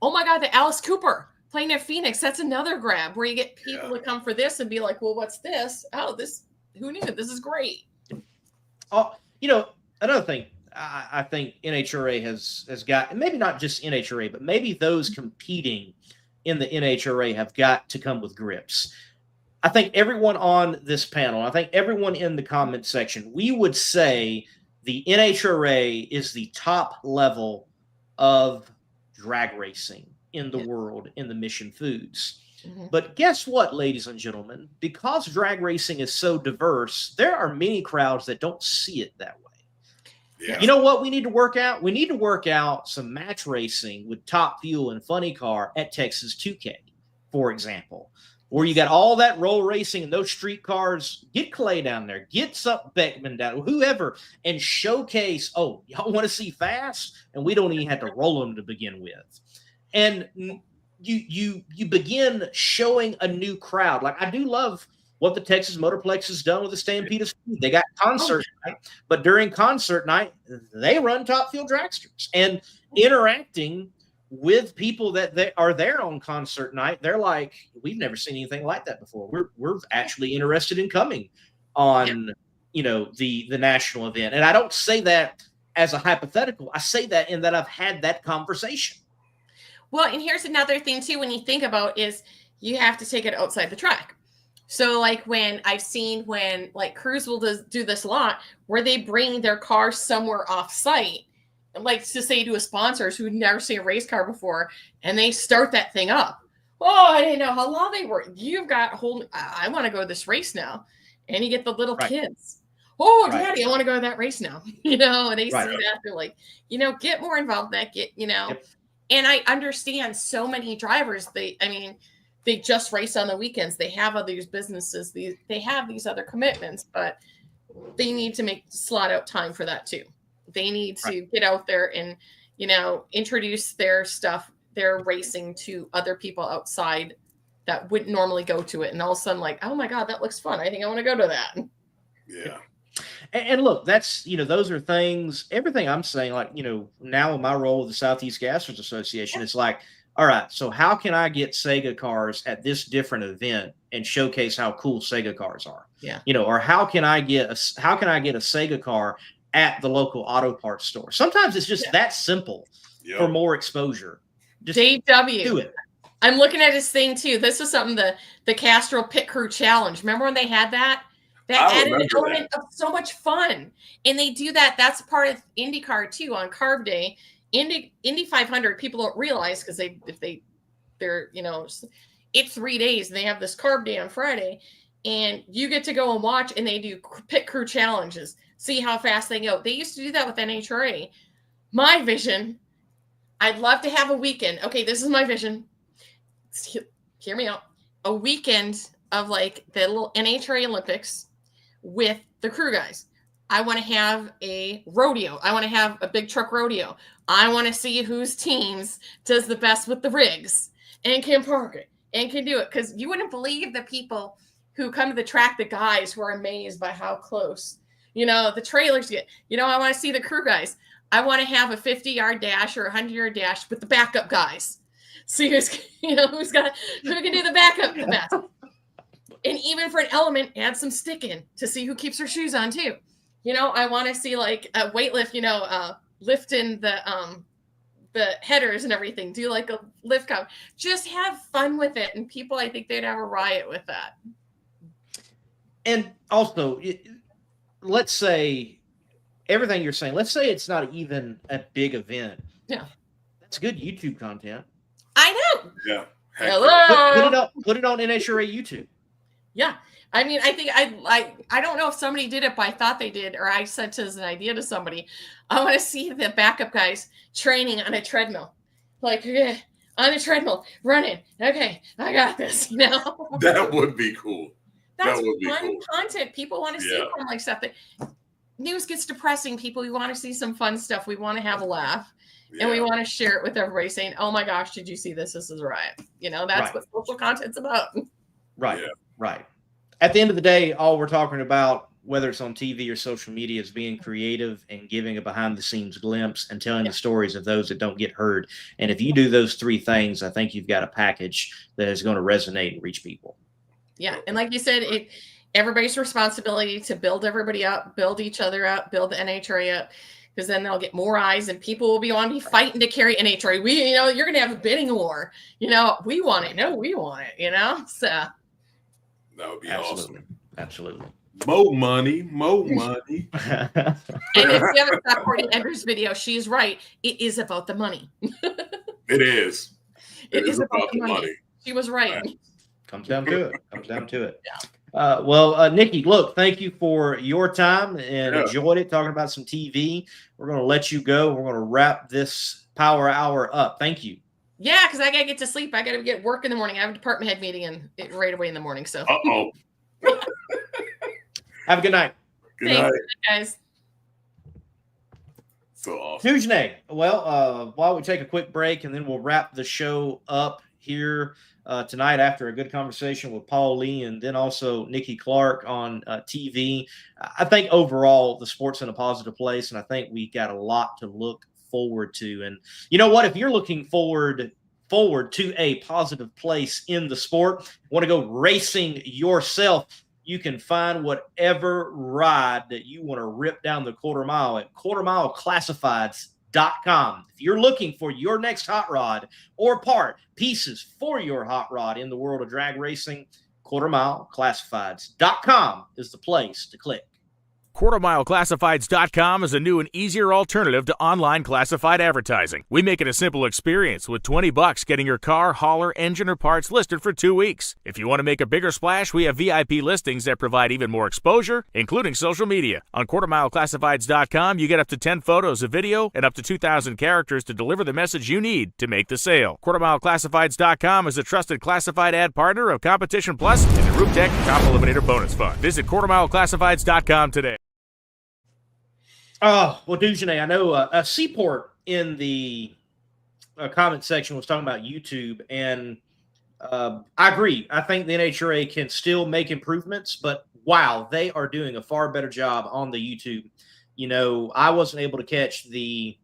oh my God, the Alice Cooper playing at Phoenix, that's another grab where you get people to come for this and be like, well, what's this? Oh, who knew? This is great. Oh, another thing I think NHRA has got, and maybe not just NHRA, but maybe those competing in the NHRA have got to come with grips. I think everyone on this panel, I think everyone in the comment section, we would say the NHRA is the top level of drag racing in the world in the Mission Foods. Mm-hmm. But guess what, ladies and gentlemen? Because drag racing is so diverse, there are many crowds that don't see it that way. Yeah. You know what we need to work out? We need to work out some match racing with Top Fuel and Funny Car at Texas 2K, for example. Where you got all that roll racing and those street cars, get Clay down there, get some Beckman down, whoever, and showcase, oh, y'all want to see fast? And we don't even have to roll them to begin with. And you begin showing a new crowd. Like, I do love what the Texas Motorplex has done with the Stampede of Speed. They got concert night, but during concert night, they run Top Fuel dragsters. And interacting with people that they are there on concert night, they're like, we've never seen anything like that before. We're actually interested in coming on the national event. And I don't say that as a hypothetical. I say that in that I've had that conversation. Well, and here's another thing too, when you think about is you have to take it outside the track. So like when I've seen when like crews will do this a lot where they bring their car somewhere off site, like to say to a sponsors who'd never seen a race car before, and they start that thing up. Oh, I didn't know how long they were. You've got I want to go to this race now. And you get the little kids. Oh, Daddy, I want to go to that race now. And they see that. They're like, get more involved in that. Yep. And I understand so many drivers, they just race on the weekends. They have other businesses. They have these other commitments, but they need to slot out time for that too. They need to get out there and, introduce their stuff, their racing to other people outside that wouldn't normally go to it. And all of a sudden like, oh my God, that looks fun. I think I want to go to that. Yeah. And look, that's, those are things, everything I'm saying, like, now in my role with the Southeast Gassers Association, it's like, all right, so how can I get Sega cars at this different event and showcase how cool Sega cars are? Yeah. Or how can I get a Sega car at the local auto parts store? Sometimes it's just that simple for more exposure. Just Dave W. do it. I'm looking at his thing too. This was something the Castro Pit Crew Challenge. Remember when they had that? That added an element of so much fun. And they do that. That's part of IndyCar too on Carb Day. Indy 500, people don't realize because they're it's 3 days and they have this Carb Day on Friday, and you get to go and watch, and they do pit crew challenges, see how fast they go. They used to do that with NHRA. My vision, I'd love to have a weekend. Okay, this is my vision. Hear me out. A weekend of like the little NHRA Olympics with the crew guys. I want to have a rodeo. I want to have a big truck rodeo. I want to see whose teams does the best with the rigs and can park it and can do it. Because you wouldn't believe the people who come to the track, the guys who are amazed by how close, the trailers get. I want to see the crew guys. I want to have a 50-yard dash or a 100-yard dash with the backup guys. See who can do the backup the best. And even for an element, add some stick in to see who keeps her shoes on too. I want to see like a weightlift, lifting the headers and everything. Do like a lift count. Just have fun with it. And people, I think they'd have a riot with that. And also, let's say everything you're saying, let's say it's not even a big event. Yeah. That's good YouTube content. I know. Yeah. Hello. Put it on NHRA YouTube. Yeah. I mean, I think I don't know if somebody did it, but I thought they did, or I sent as an idea to somebody. I want to see the backup guys training on a treadmill. Like, on a treadmill, running. Okay, I got this, That would be cool. That's fun content. People want to see fun like stuff. News gets depressing. People, we want to see some fun stuff. We want to have a laugh. Yeah. And we want to share it with everybody saying, oh my gosh, did you see this? This is right. That's what social content's about. Right. Yeah. Right. At the end of the day, all we're talking about, whether it's on TV or social media, is being creative and giving a behind-the-scenes glimpse and telling the stories of those that don't get heard. And if you do those three things, I think you've got a package that is going to resonate and reach people. Yeah, and like you said, everybody's responsibility to build everybody up, build each other up, build the NHRA up, because then they'll get more eyes and people will be on me fighting to carry NHRA. You're going to have a bidding war. We want it. No, we want it. So. That would be Absolutely. Awesome. Absolutely. More money. And if you haven't saw Courtney Edwards' video, she's right. It is about the money. It is. It is about the money. She was right. Comes down to it. Yeah. Well, Nikki, look, thank you for your time and enjoyed it talking about some TV. We're going to let you go. We're going to wrap this power hour up. Thank you. Yeah, because I got to get to sleep. I got to get work in the morning. I have a department head meeting right away in the morning. So. Uh-oh. Have a good night. Good night, guys. So awesome. Tujne. Well, while we take a quick break and then we'll wrap the show up here tonight after a good conversation with Paul Lee and then also Nikki Clark on TV. I think overall the sport's in a positive place, and I think we got a lot to look forward to. And you know what? If you're looking forward to a positive place in the sport, want to go racing yourself, You can find whatever ride that you want to rip down the quarter mile at quartermileclassifieds.com. If you're looking for your next hot rod or pieces for your hot rod in the world of drag racing, quartermileclassifieds.com is the place to click. QuartermileClassifieds.com is a new and easier alternative to online classified advertising. We make it a simple experience with $20 getting your car, hauler, engine, or parts listed for 2 weeks. If you want to make a bigger splash, we have VIP listings that provide even more exposure, including social media. On QuartermileClassifieds.com, you get up to 10 photos of video and up to 2,000 characters to deliver the message you need to make the sale. QuartermileClassifieds.com is a trusted classified ad partner of Competition Plus and the Roop Tech Top Eliminator Bonus Fund. Visit QuartermileClassifieds.com today. Oh, well, Dujanay, I know a Seaport in the comment section was talking about YouTube, and I agree. I think the NHRA can still make improvements, but wow, they are doing a far better job on the YouTube. You know, I wasn't able to catch the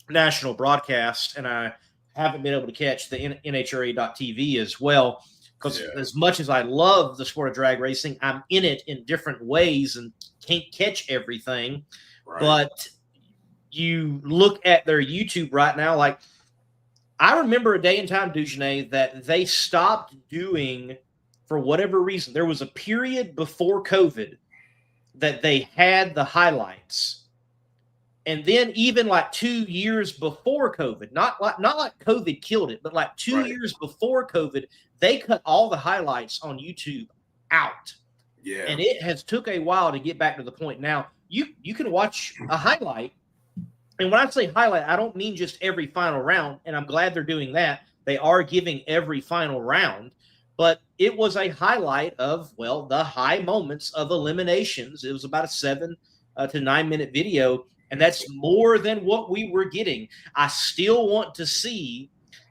national broadcast, and I haven't been able to catch the NHRA.TV as well, because as much as I love the sport of drag racing, I'm in it in different ways and can't catch everything. Right. But you look at their YouTube right now, like I remember a day and time, Dujanay, that they stopped doing, for whatever reason, there was a period before COVID that they had the highlights. And then even like 2 years before COVID, not like COVID killed it, but like 2 years before COVID, they cut all the highlights on YouTube out. Yeah. And it has took a while to get back to the point now. You can watch a highlight, and when I say highlight, I don't mean just every final round, and I'm glad they're doing that. They are giving every final round, but it was a highlight of, well, the high moments of eliminations. It was about a 7 to 9 minute video, and that's more than what we were getting. I still want to see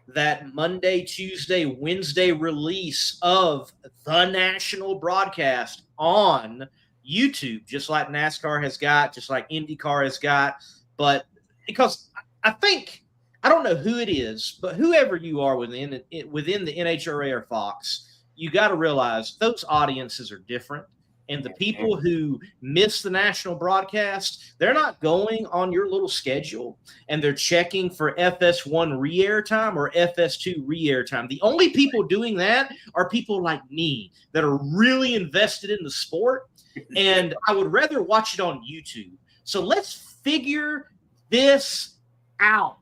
that Monday, Tuesday, Wednesday release of the national broadcast on YouTube, just like NASCAR has got, just like IndyCar has got. But because I think, I don't know who it is, but whoever you are within the NHRA or Fox, you got to realize those audiences are different. And the people who miss the national broadcast, they're not going on your little schedule and they're checking for FS1 re-air time or FS2 re-air time. The only people doing that are people like me that are really invested in the sport, and I would rather watch it on YouTube. So let's figure this out.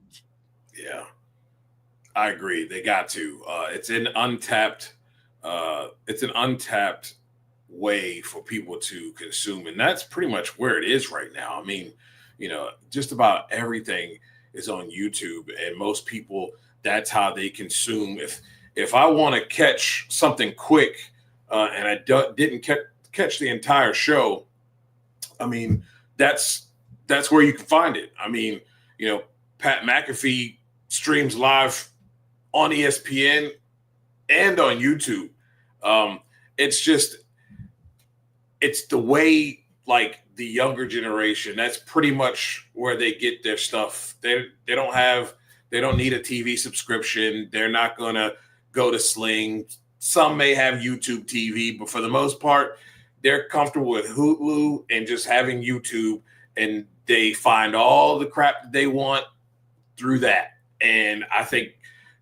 Yeah, I agree. They got to. It's an untapped way for people to consume, and that's pretty much where it is right now. I mean, you know, just about everything is on YouTube, and most people, that's how they consume. If I want to catch something quick and I didn't catch the entire show, I mean, that's where you can find it. I mean, you know, Pat McAfee streams live on ESPN and on YouTube. It's the way, like, the younger generation, that's pretty much where they get their stuff. They don't need a TV subscription. They're not going to go to Sling. Some may have YouTube TV, but for the most part, they're comfortable with Hulu and just having YouTube, and they find all the crap that they want through that. And I think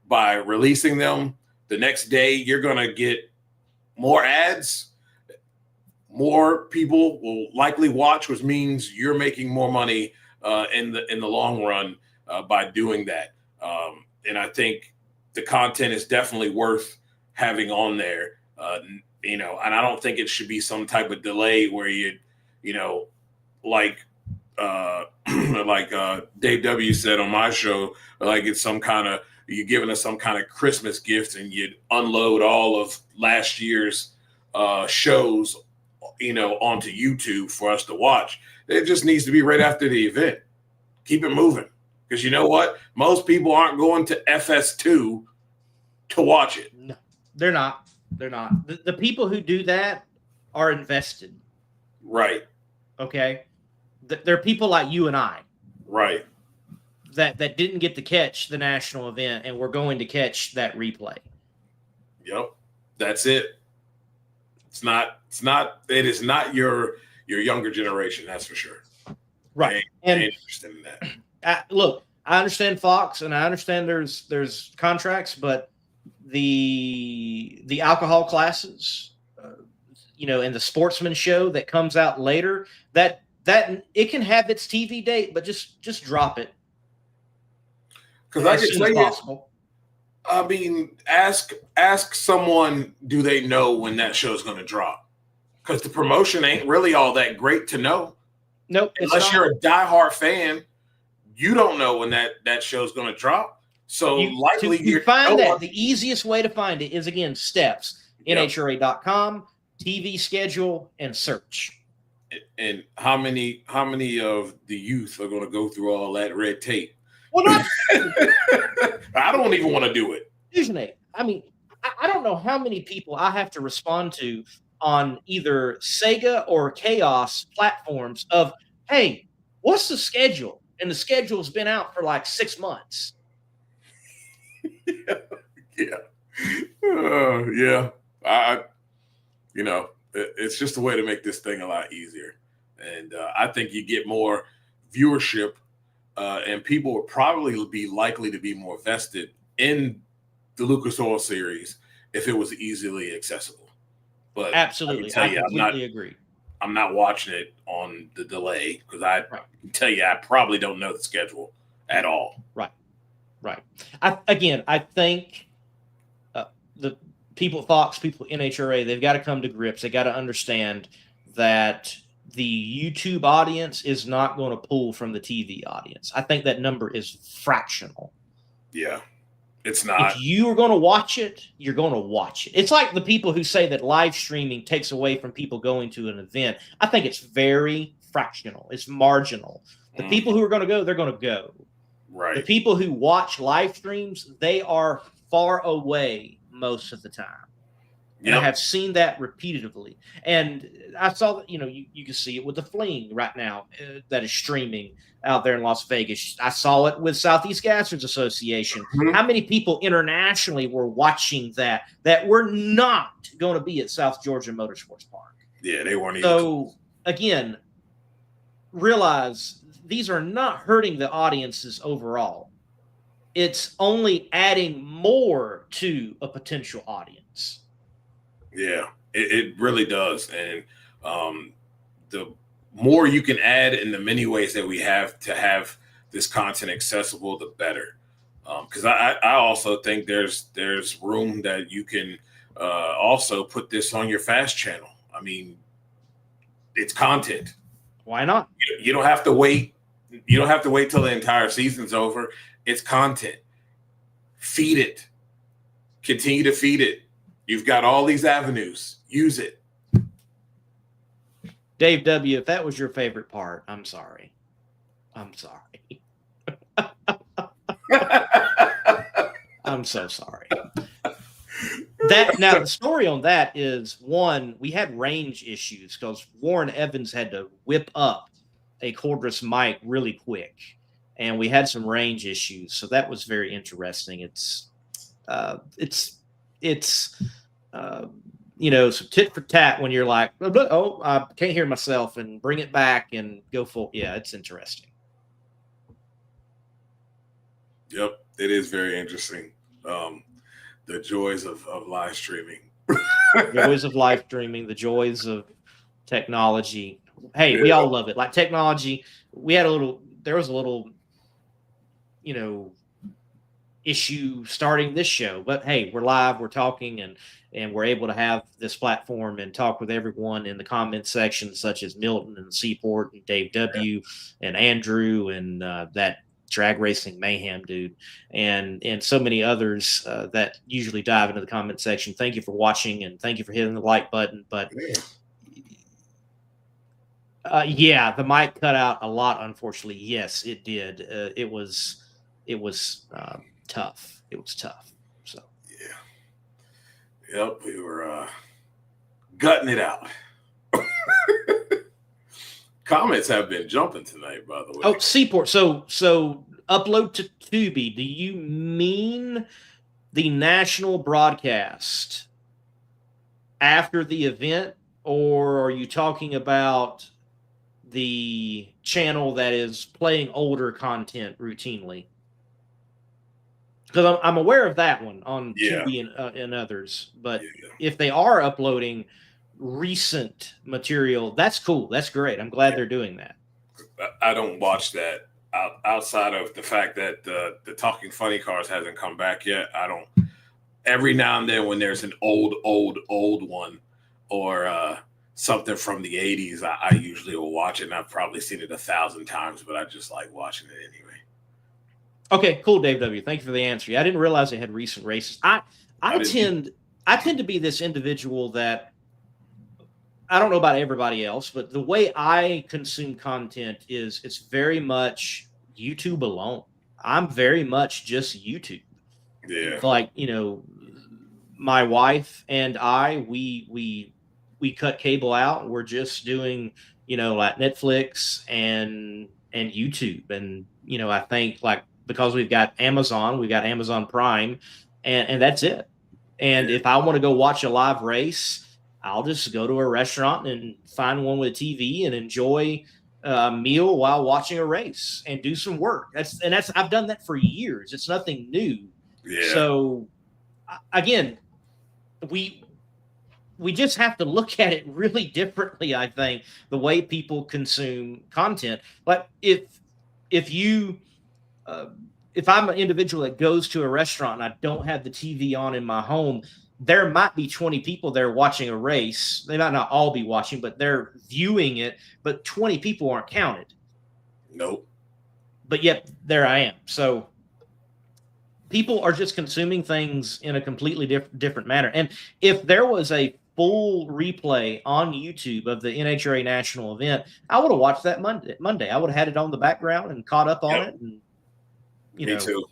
by releasing them the next day, you're going to get more ads. More people will likely watch, which means you're making more money in the long run by doing that. And I think the content is definitely worth having on there. You know, and I don't think it should be some type of delay where you know, like Dave W said on my show, like it's some kind of, you're giving us some kind of Christmas gift and you unload all of last year's shows, you know, onto YouTube for us to watch. It just needs to be right after the event. Keep it moving. Because you know what? Most people aren't going to FS2 to watch it. No, they're not. They're not. The people who do that are invested. Right. Okay? They're people like you and I. Right. That didn't get to catch the national event, and we're going to catch that replay. Yep. That's it. It is not your younger generation. That's for sure. Right. I ain't interested in that. Look, I understand Fox, and I understand there's contracts, but the alcohol classes, and the sportsman show that comes out later, that it can have its TV date, but just drop it. Because I as can soon tell as you, possible. I mean, ask someone, do they know when that show's going to drop? Because the promotion ain't really all that great to know. Nope. Unless you're a diehard fan, you don't know when that show's going to drop. So likely you find that the easiest way to find it is, again, steps. NHRA.com, TV schedule, and search. And how many of the youth are going to go through all that red tape? Well, not I don't even want to do it. I mean, I don't know how many people I have to respond to on either Sega or Chaos platforms of, hey, what's the schedule? And the schedule's been out for like 6 months. Yeah. It's just a way to make this thing a lot easier. And I think you get more viewership, and people would probably be likely to be more vested in the Lucas Oil series if it was easily accessible. But absolutely, I completely agree. I'm not watching it on the delay because I can tell you I probably don't know the schedule at all. Right. I think the people at Fox, people at NHRA, they've got to come to grips. They got to understand that the YouTube audience is not going to pull from the TV audience. I think that number is fractional. Yeah, it's not. If you are going to watch it, you're going to watch it. It's like the people who say that live streaming takes away from people going to an event. I think it's very fractional. It's marginal. The people who are going to go, they're going to go. Right. The people who watch live streams, they are far away most of the time. And I have seen that repeatedly. And I saw that, you can see it with the Fling right now that is streaming out there in Las Vegas. I saw it with Southeast Gassers Association. Mm-hmm. How many people internationally were watching that were not going to be at South Georgia Motorsports Park? Yeah, they weren't even. So, again, realize these are not hurting the audiences overall. It's only adding more to a potential audience. Yeah, it really does. And the more you can add in the many ways that we have to have this content accessible, the better. Because I also think there's room that you can also put this on your fast channel. I mean, it's content. Why not? You don't have to wait. You don't have to wait till the entire season's over. It's content. Feed it. Continue to feed it. You've got all these avenues. Use it. Dave W., if that was your favorite part, I'm sorry. I'm sorry. I'm so sorry. Now the story on that is, one, we had range issues because Warren Evans had to whip up a cordless mic really quick, and we had some range issues. So that was very interesting. It's some tit for tat when you're like, oh, I can't hear myself, and bring it back and go full. Yeah, it's interesting. Yep, it is very interesting. The joys of live streaming. Joys of live streaming, the joys of technology. Hey, we all love it. Like technology, there was a little, issue starting this show, but hey, we're live, we're talking, and we're able to have this platform and talk with everyone in the comment section, such as Milton and Seaport and Dave W. and Andrew and that drag racing mayhem dude, and so many others that usually dive into the comment section. Thank you for watching, and thank you for hitting the like button. But the mic cut out a lot, unfortunately. Yes, it did. It was tough. It was tough. So yep, we were gutting it out. Comments have been jumping tonight, by the way. Oh, Seaport. So upload to Tubi. Do you mean the national broadcast after the event, or are you talking about the channel that is playing older content routinely? Because I'm aware of that one on Tubi and others, but if they are uploading recent material, that's cool. That's great. I'm glad they're doing that. I don't watch that outside of the fact that the Talking Funny Cars hasn't come back yet. I don't. Every now and then when there's an old one or something from the 80s, I usually will watch it, and I've probably seen it 1,000 times, but I just like watching it anyway. Okay, cool, Dave W. Thank you for the answer. I didn't realize they had recent races. I tend to be this individual that I don't know about everybody else, but the way I consume content is it's very much YouTube alone. I'm very much just YouTube. Yeah. Like, my wife and I, we cut cable out. We're just doing, like Netflix and YouTube. And, I think like, because we've got Amazon Prime, and that's it. And if I want to go watch a live race, I'll just go to a restaurant and find one with a TV and enjoy a meal while watching a race and do some work. I've done that for years. It's nothing new. Yeah. So again, we just have to look at it really differently. I think the way people consume content, like if I'm an individual that goes to a restaurant and I don't have the TV on in my home, there might be 20 people there watching a race. They might not all be watching, but they're viewing it, but 20 people aren't counted. Nope. But yet there I am. So people are just consuming things in a completely different manner. And if there was a full replay on YouTube of the NHRA national event, I would have watched that Monday. I would have had it on the background and caught up on it. And Me too.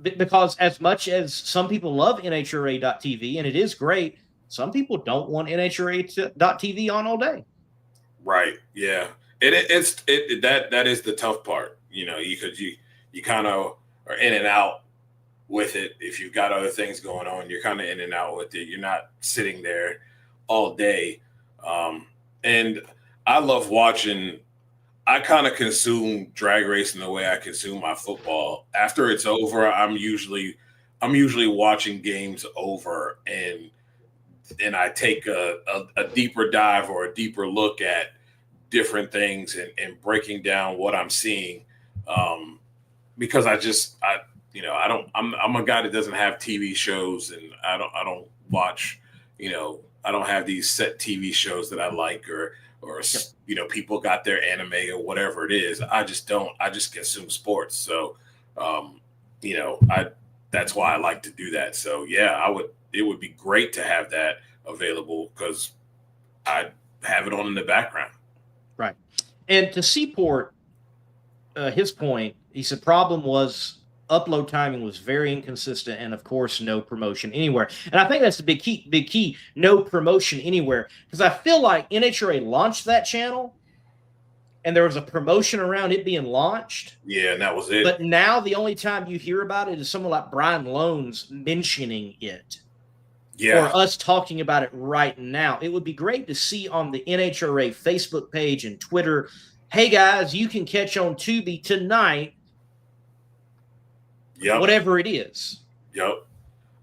Because as much as some people love NHRA.tv, and it is great, some people don't want NHRA.tv on all day. Right. Yeah. That is the tough part. You kind of are in and out with it. If you've got other things going on, you're kind of in and out with it. You're not sitting there all day. And I love watching. I kind of consume drag racing the way I consume my football. After it's over, I'm usually watching games over, and I take a deeper dive or a deeper look at different things and breaking down what I'm seeing. Because I'm a guy that doesn't have TV shows, and I don't watch, I don't have these set TV shows that I like, or people got their anime or whatever it is. I just consume sports. So, that's why I like to do that. So yeah, it would be great to have that available because I have it on in the background. Right. And to Seaport, his point, he said problem was upload timing was very inconsistent, and of course, no promotion anywhere. And I think that's the big key, no promotion anywhere. Because I feel like NHRA launched that channel, and there was a promotion around it being launched. Yeah, and that was it. But now the only time you hear about it is someone like Brian Loans mentioning it. Yeah. Or us talking about it right now. It would be great to see on the NHRA Facebook page and Twitter, hey guys, you can catch on Tubi tonight. Yep. Whatever it is. Yep.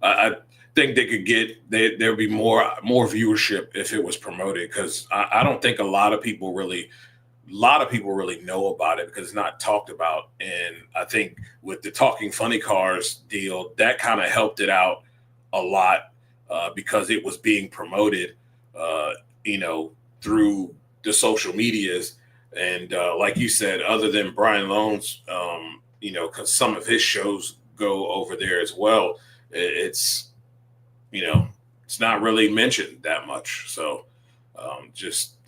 I think they could there'd be more viewership if it was promoted, because I don't think a lot of people really know about it because it's not talked about. And I think with the Talking Funny Cars deal, that kind of helped it out a lot because it was being promoted, through the social medias. And like you said, other than Brian Loans, because some of his shows go over there as well, it's not really mentioned that much. So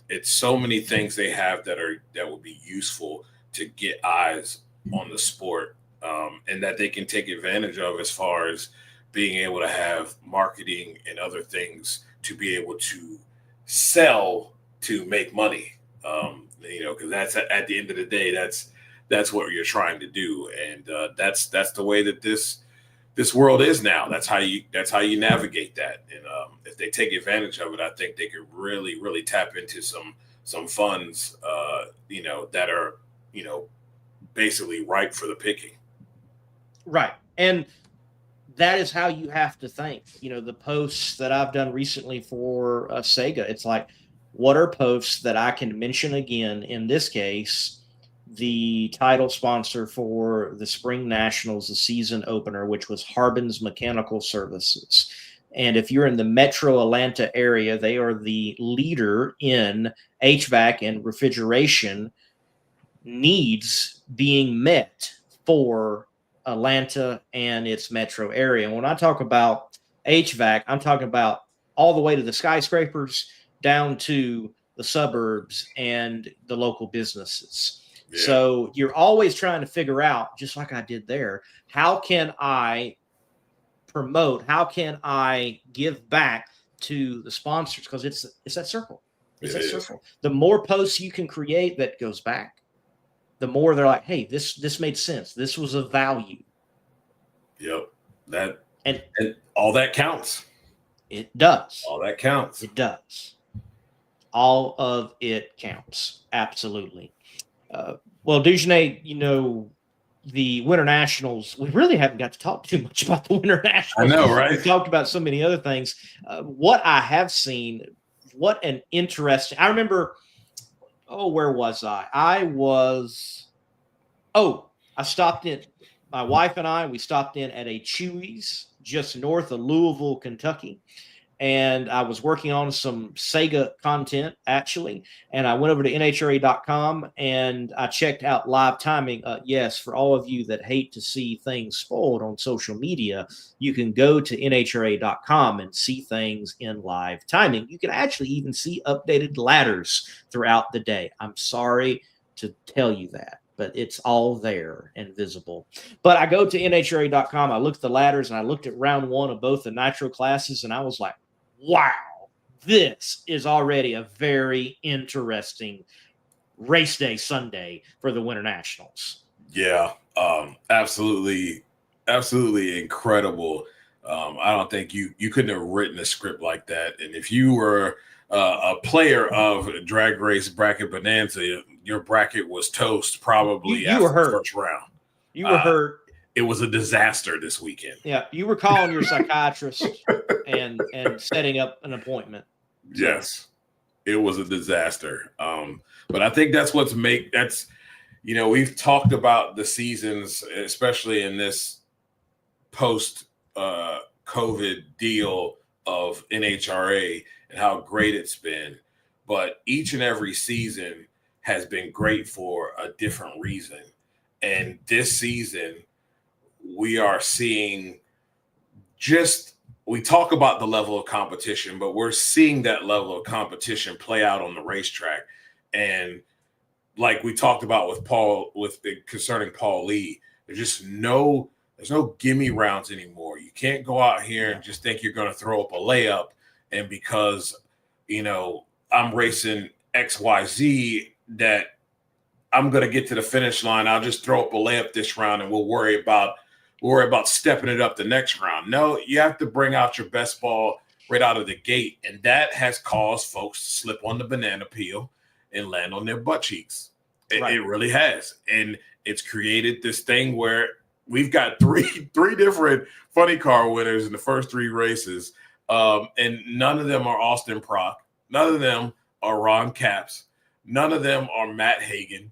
it's so many things they have that would be useful to get eyes on the sport, and that they can take advantage of as far as being able to have marketing and other things to be able to sell to make money. Because that's at the end of the day, that's what you're trying to do. And that's the way that this this world is now. That's how you navigate that. And if they take advantage of it, I think they could really, really tap into some funds, that are, basically ripe for the picking. Right. And that is how you have to think. The posts that I've done recently for Sega, it's like, what are posts that I can mention again? In this case, the title sponsor for the Spring Nationals, the season opener, which was Harbin's Mechanical Services. And if you're in the metro Atlanta area, they are the leader in HVAC and refrigeration needs being met for Atlanta and its metro area. And when I talk about HVAC, I'm talking about all the way to the skyscrapers down to the suburbs and the local businesses. Yeah. So you're always trying to figure out, just like I did there, how can I promote, how can I give back to the sponsors? Because it's that circle. It's that circle. The more posts you can create that goes back, the more they're like, hey, this made sense. This was of value. Yep. And all that counts. It does. All that counts. It does. All of it counts. Absolutely. Well, Dugenais, the Winter Nationals, we really haven't got to talk too much about the Winter Nationals. I know, right? We've talked about so many other things. What I have seen, what an interesting, I remember, where was I? I stopped in, my wife and we stopped in at a Chewy's just north of Louisville, Kentucky. And I was working on some Sega content, actually. And I went over to NHRA.com and I checked out live timing. Yes, for all of you that hate to see things spoiled on social media, you can go to NHRA.com and see things in live timing. You can actually even see updated ladders throughout the day. I'm sorry to tell you that, but it's all there and visible. But I go to NHRA.com, I looked at the ladders, and I looked at round one of both the Nitro classes, and I was like, wow, this is already a very interesting race day Sunday for the Winter Nationals. Yeah, absolutely incredible. I don't think you couldn't have written a script like that. And if you were a player of Drag Race Bracket Bonanza, your bracket was toast probably you after were hurt. The first round. You were hurt. It was a disaster this weekend. Yeah, you were calling your psychiatrist and setting up an appointment. Yes, it was a disaster. But I think that's we've talked about the seasons, especially in this post COVID deal of NHRA and how great it's been. But each and every season has been great for a different reason. And this season, we are seeing we talk about the level of competition, but we're seeing that level of competition play out on the racetrack. And like we talked about concerning Paul Lee, there's no gimme rounds anymore. You can't go out here and just think you're going to throw up a layup. And because, I'm racing XYZ that I'm going to get to the finish line, I'll just throw up a layup this round and we'll worry about stepping it up the next round. No, you have to bring out your best ball right out of the gate. And that has caused folks to slip on the banana peel and land on their butt cheeks. It really has. And it's created this thing where we've got three different funny car winners in the first three races. And none of them are Austin Prock. None of them are Ron Capps. None of them are Matt Hagan.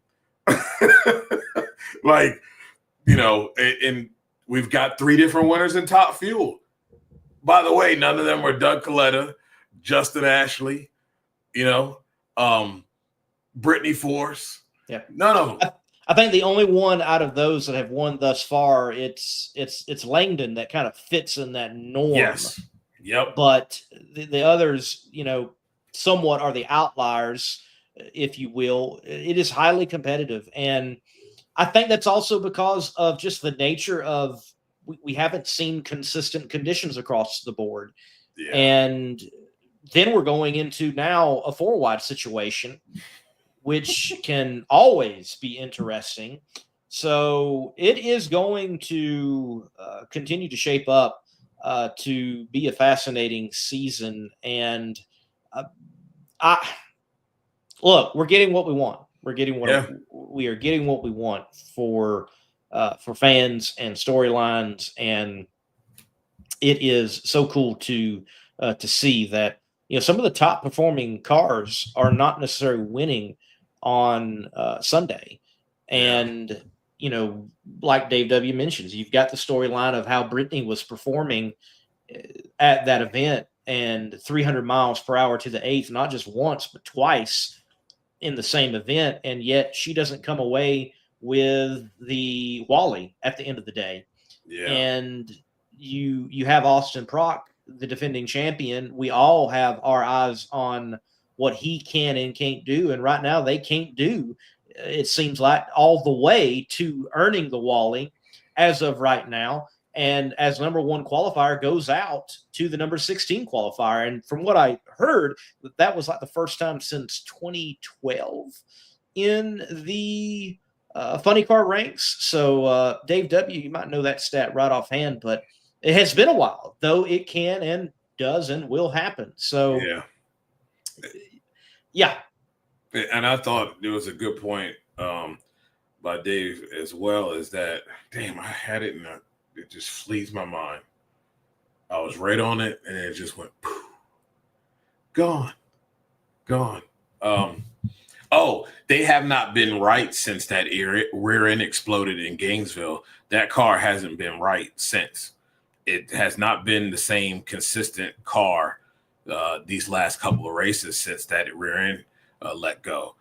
And we've got three different winners in Top Fuel. By the way, none of them are Doug Coletta, Justin Ashley, Brittany Force. Yeah, none of them. I think the only one out of those that have won thus far, it's Langdon that kind of fits in that norm. Yes. Yep. But the others, somewhat are the outliers, if you will. It is highly competitive. And I think that's also because of just the nature of we haven't seen consistent conditions across the board. Yeah. And then we're going into now a four-wide situation, which can always be interesting. So it is going to continue to shape up to be a fascinating season. And look, we're getting what we want. We're getting what we are getting what we want for fans and storylines, and it is so cool to see that some of the top performing cars are not necessarily winning on Sunday, and like Dave W mentions, you've got the storyline of how Brittany was performing at that event and 300 miles per hour to the eighth, not just once but twice in the same event, and yet she doesn't come away with the Wally at the end of the day. Yeah. And you have Austin Prock, the defending champion. We all have our eyes on what he can and can't do, and right now they can't do, it seems like, all the way to earning the Wally as of right now. And as number one qualifier goes out to the number 16 qualifier. And from what I heard, that was like the first time since 2012 in the funny car ranks. So Dave W, you might know that stat right offhand, but it has been a while, though it can and does and will happen. So yeah. And I thought there was a good point by Dave as well, is that, damn, I had it and it just flees my mind. I was right on it, and it just went poof, gone. They have not been right since that rear end exploded in Gainesville. That car hasn't been right since. It has not been the same consistent car these last couple of races since that rear end let go.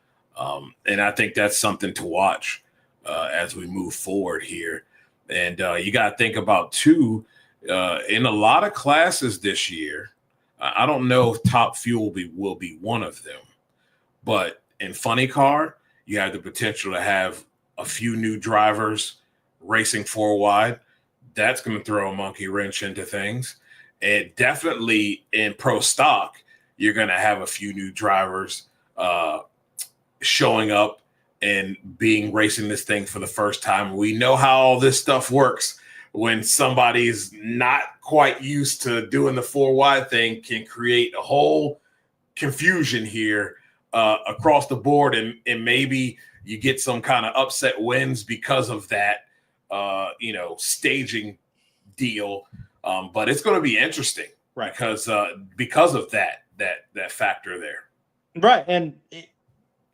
And I think that's something to watch as we move forward here. And you got to think about, too, in a lot of classes this year, I don't know if Top Fuel will be one of them, but in funny car, you have the potential to have a few new drivers racing four wide. That's going to throw a monkey wrench into things. And definitely in pro stock, you're going to have a few new drivers showing up and racing this thing for the first time. We know how all this stuff works. When somebody's not quite used to doing the four wide thing, can create a whole confusion here across the board. And maybe you get some kind of upset wins because of that, staging deal. But it's going to be interesting, right? Because of that factor there. Right. And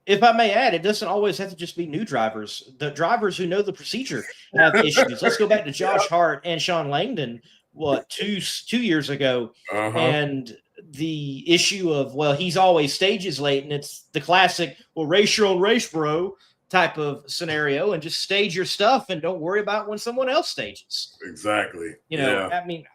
if I may add, it doesn't always have to just be new drivers. The drivers who know the procedure have issues. Let's go back to Josh Hart and Sean Langdon, two years ago, and the issue of, he's always stages late, and it's the classic, race your own race, bro, type of scenario, and just stage your stuff and don't worry about when someone else stages. Exactly. I mean,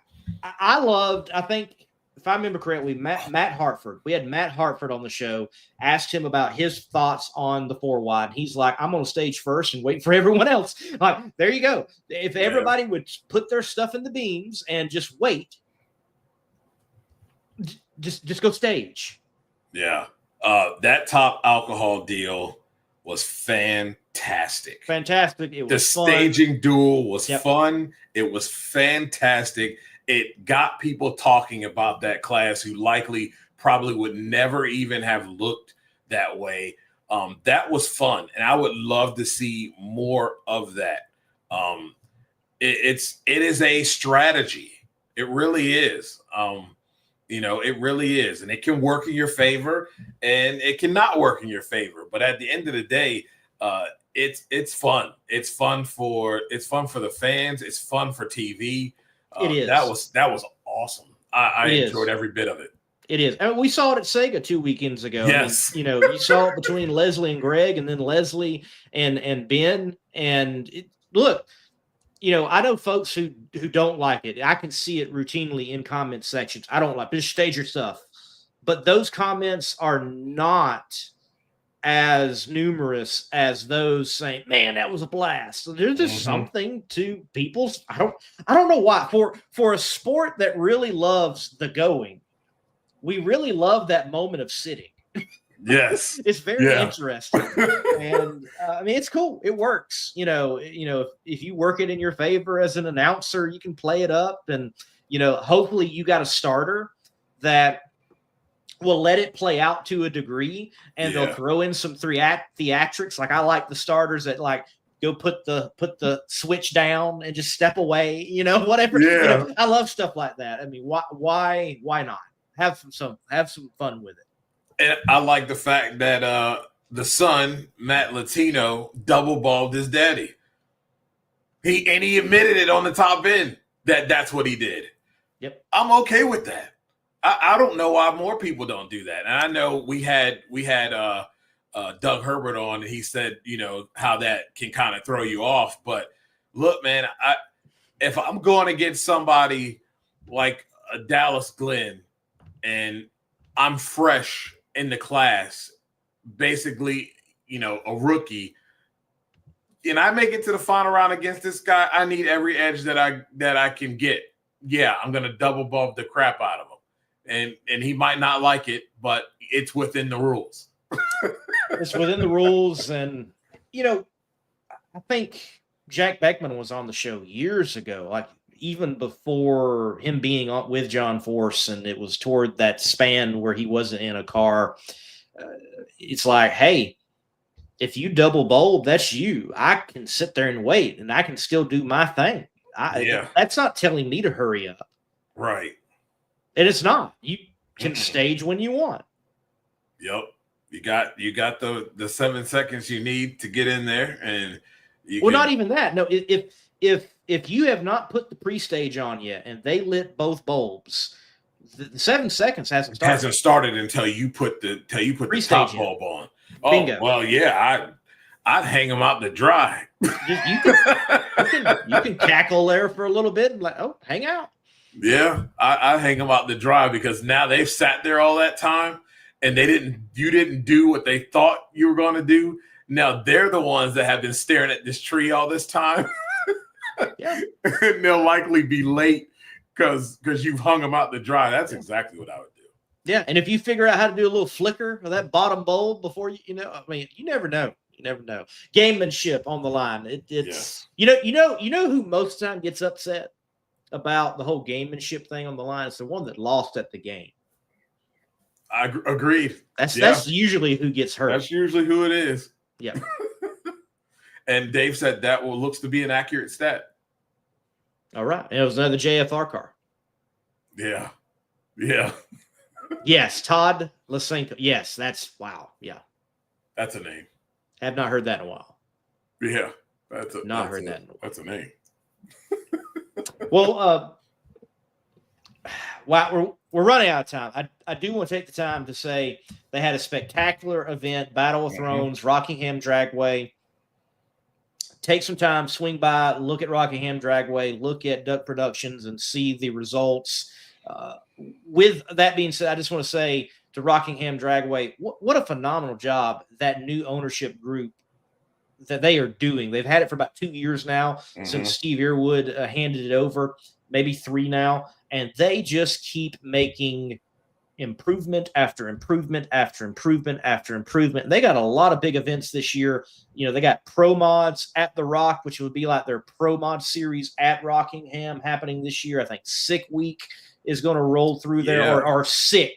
I think, if I remember correctly, Matt Hartford, we had Matt Hartford on the show, asked him about his thoughts on the four wide. He's like, I'm on stage first and wait for everyone else. Like, there you go. If everybody would put their stuff in the beams and just wait, just go stage. Yeah. That Top Alcohol deal was fantastic. It was the fun. Staging duel was fun. It was fantastic. It got people talking about that class who probably would never even have looked that way. That was fun, and I would love to see more of that. It is a strategy. It really is. It really is, and it can work in your favor, and it cannot work in your favor. But at the end of the day, it's fun. It's fun for the fans. It's fun for TV. It is. That was awesome. I enjoyed every bit of it. It is. I mean, we saw it at Sega 2 weekends ago. Yes. I mean, you saw it between Leslie and Greg, and then Leslie and Ben. And look, I know folks who don't like it. I can see it routinely in comment sections. I don't like it. Just stage your stuff. But those comments are not as numerous as those saying, "Man, that was a blast." So there's just something to people's. I don't know why. For a sport that really loves the going, we really love that moment of sitting. Yes. It's very Yeah. interesting. And I mean, it's cool. It works. If you work it in your favor as an announcer, you can play it up, and hopefully you got a starter that will let it play out to a degree, and they'll throw in some theatrics. Like I like the starters that like go put the switch down and just step away, whatever. Yeah. I love stuff like that. I mean, why not have some fun with it? And I like the fact that the son, Matt Latino, double balled his daddy. He admitted it on the top end that's what he did. Yep. I'm okay with that. I don't know why more people don't do that. And I know we had Doug Herbert on, and he said, how that can kind of throw you off. But look, man, if I'm going against somebody like a Dallas Glenn and I'm fresh in the class, basically, a rookie, and I make it to the final round against this guy, I need every edge that I can get. Yeah, I'm going to double bump the crap out of him. And he might not like it, but it's within the rules. It's within the rules. And, I think Jack Beckman was on the show years ago, like even before him being on with John Force, and it was toward that span where he wasn't in a car. It's like, hey, if you double bulb, that's you. I can sit there and wait, and I can still do my thing. That's not telling me to hurry up. Right. And it's not. You can stage when you want. Yep. You got the 7 seconds you need to get in there, and not even that. No, if you have not put the pre-stage on yet and they lit both bulbs, the 7 seconons hasn't started. Hasn't started until you put the top bulb on. Oh, bingo. Well, yeah, I'd hang them out to dry. You can cackle there for a little bit and like, oh, hang out. Yeah, I hang them out to dry because now they've sat there all that time and you didn't do what they thought you were going to do. Now they're the ones that have been staring at this tree all this time. Yeah. And they'll likely be late because you've hung them out to dry. That's exactly what I would do. Yeah, and if you figure out how to do a little flicker of that bottom bulb before you never know. You never know. Gamemanship on the line. It's you know who most of the time gets upset about the whole gamemanship thing on the line? It's the one that lost at the game. I agreed. That's usually who gets hurt. That's usually who it is. Yeah. And Dave said that looks to be an accurate stat. All right. And it was another JFR car. Yeah. Yeah. Yes, Todd Lasenko. Yes, wow. Yeah. That's a name. Have not heard that in a while. Yeah. That's a name. That's a name. Well, wow, we're running out of time. I do want to take the time to say they had a spectacular event, Battle of Thrones, Rockingham Dragway. Take some time, swing by, look at Rockingham Dragway, look at Duck Productions, and see the results. With that being said, I just want to say to Rockingham Dragway, what a phenomenal job that new ownership group that they are doing. They've had it for about 2 years now since Steve Earwood handed it over, maybe 3 now, and they just keep making improvement after improvement after improvement after improvement. They got a lot of big events this year. They got Pro Mods at the Rock, which would be like their Pro Mod series at Rockingham happening this year. I think Sick Week is going to roll through there, or Sick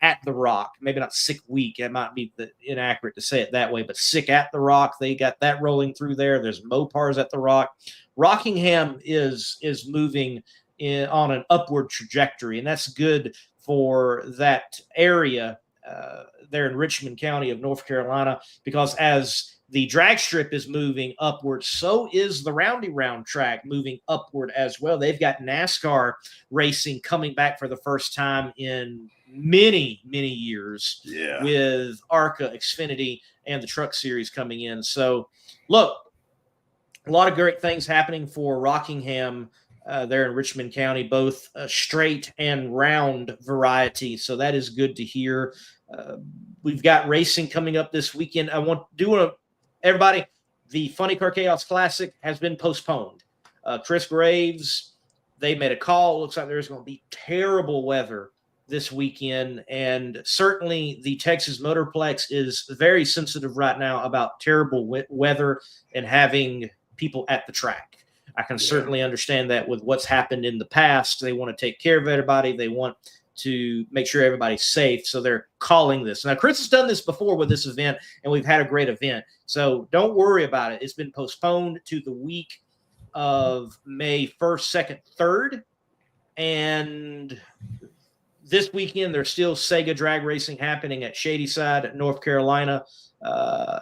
at the Rock. Maybe not Sick Week. It might be inaccurate to say it that way, but Sick at the Rock. They got that rolling through there. There's Mopars at the Rock. Rockingham is moving on an upward trajectory, and that's good for that area there in Richmond County of North Carolina, because as the drag strip is moving upward, so is the Roundy Round track moving upward as well. They've got NASCAR racing coming back for the first time in many, many years with ARCA, Xfinity, and the Truck Series coming in. So, look, a lot of great things happening for Rockingham there in Richmond County, both straight and round variety. So that is good to hear. We've got racing coming up this weekend. Everybody, the Funny Car Chaos Classic has been postponed. Chris Graves, they made a call. Looks like there's going to be terrible weather this weekend, and certainly the Texas Motorplex is very sensitive right now about terrible weather and having people at the track. I can certainly understand that with what's happened in the past. They want to take care of everybody. They want to make sure everybody's safe. So they're calling this. Now, Chris has done this before with this event, and we've had a great event. So don't worry about it. It's been postponed to the week of May 1st, 2nd, 3rd. And this weekend, there's still Sega drag racing happening at Shadyside, North Carolina.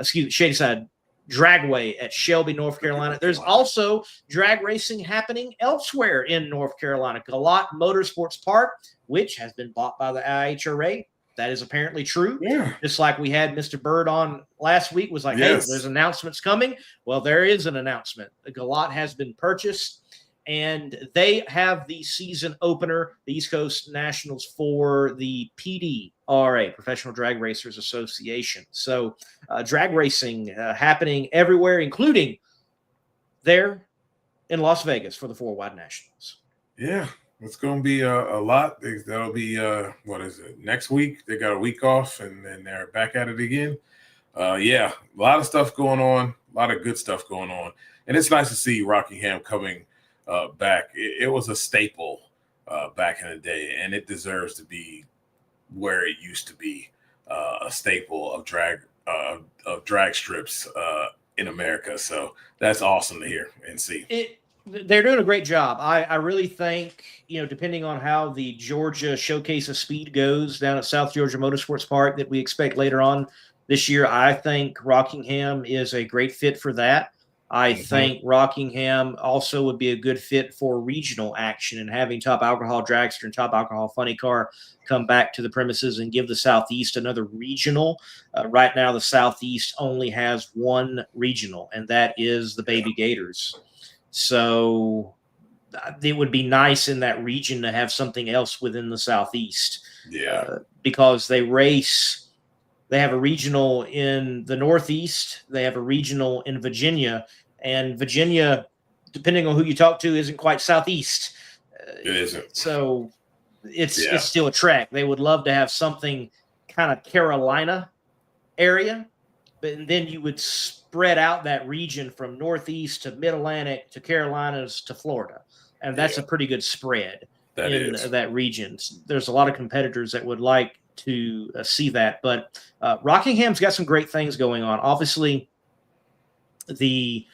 Shadyside Dragway at Shelby, North Carolina. There's also drag racing happening elsewhere in North Carolina. Galat Motorsports Park, which has been bought by the NHRA. That is apparently true. Yeah. Just like we had Mr. Bird on last week, was like, hey, there's announcements coming. Well, there is an announcement. The Galat has been purchased, and they have the season opener, the East Coast Nationals, for the PDRA, Professional Drag Racers Association. So drag racing happening everywhere, including there in Las Vegas for the 4-Wide Nationals. Yeah, it's going to be a lot. That'll be, next week? They got a week off, and then they're back at it again. A lot of stuff going on, a lot of good stuff going on. And it's nice to see Rockingham coming back. It was a staple back in the day, and it deserves to be where it used to be, a staple of drag strips in America. So that's awesome to hear and see. They're doing a great job. I really think, depending on how the Georgia Showcase of Speed goes down at South Georgia Motorsports Park that we expect later on this year, I think Rockingham is a great fit for that. I think Rockingham also would be a good fit for regional action, and having Top Alcohol Dragster and Top Alcohol Funny Car come back to the premises and give the Southeast another regional. Right now, the Southeast only has one regional, and that is the Baby Gators. So it would be nice in that region to have something else within the Southeast. Yeah. Because they have a regional in the Northeast. They have a regional in Virginia. And Virginia, depending on who you talk to, isn't quite Southeast. It isn't. So it's still a track. They would love to have something kind of Carolina area. But then you would spread out that region from Northeast to Mid-Atlantic to Carolinas to Florida. And that's a pretty good spread that region. There's a lot of competitors that would like to see that. But Rockingham's got some great things going on. Obviously, the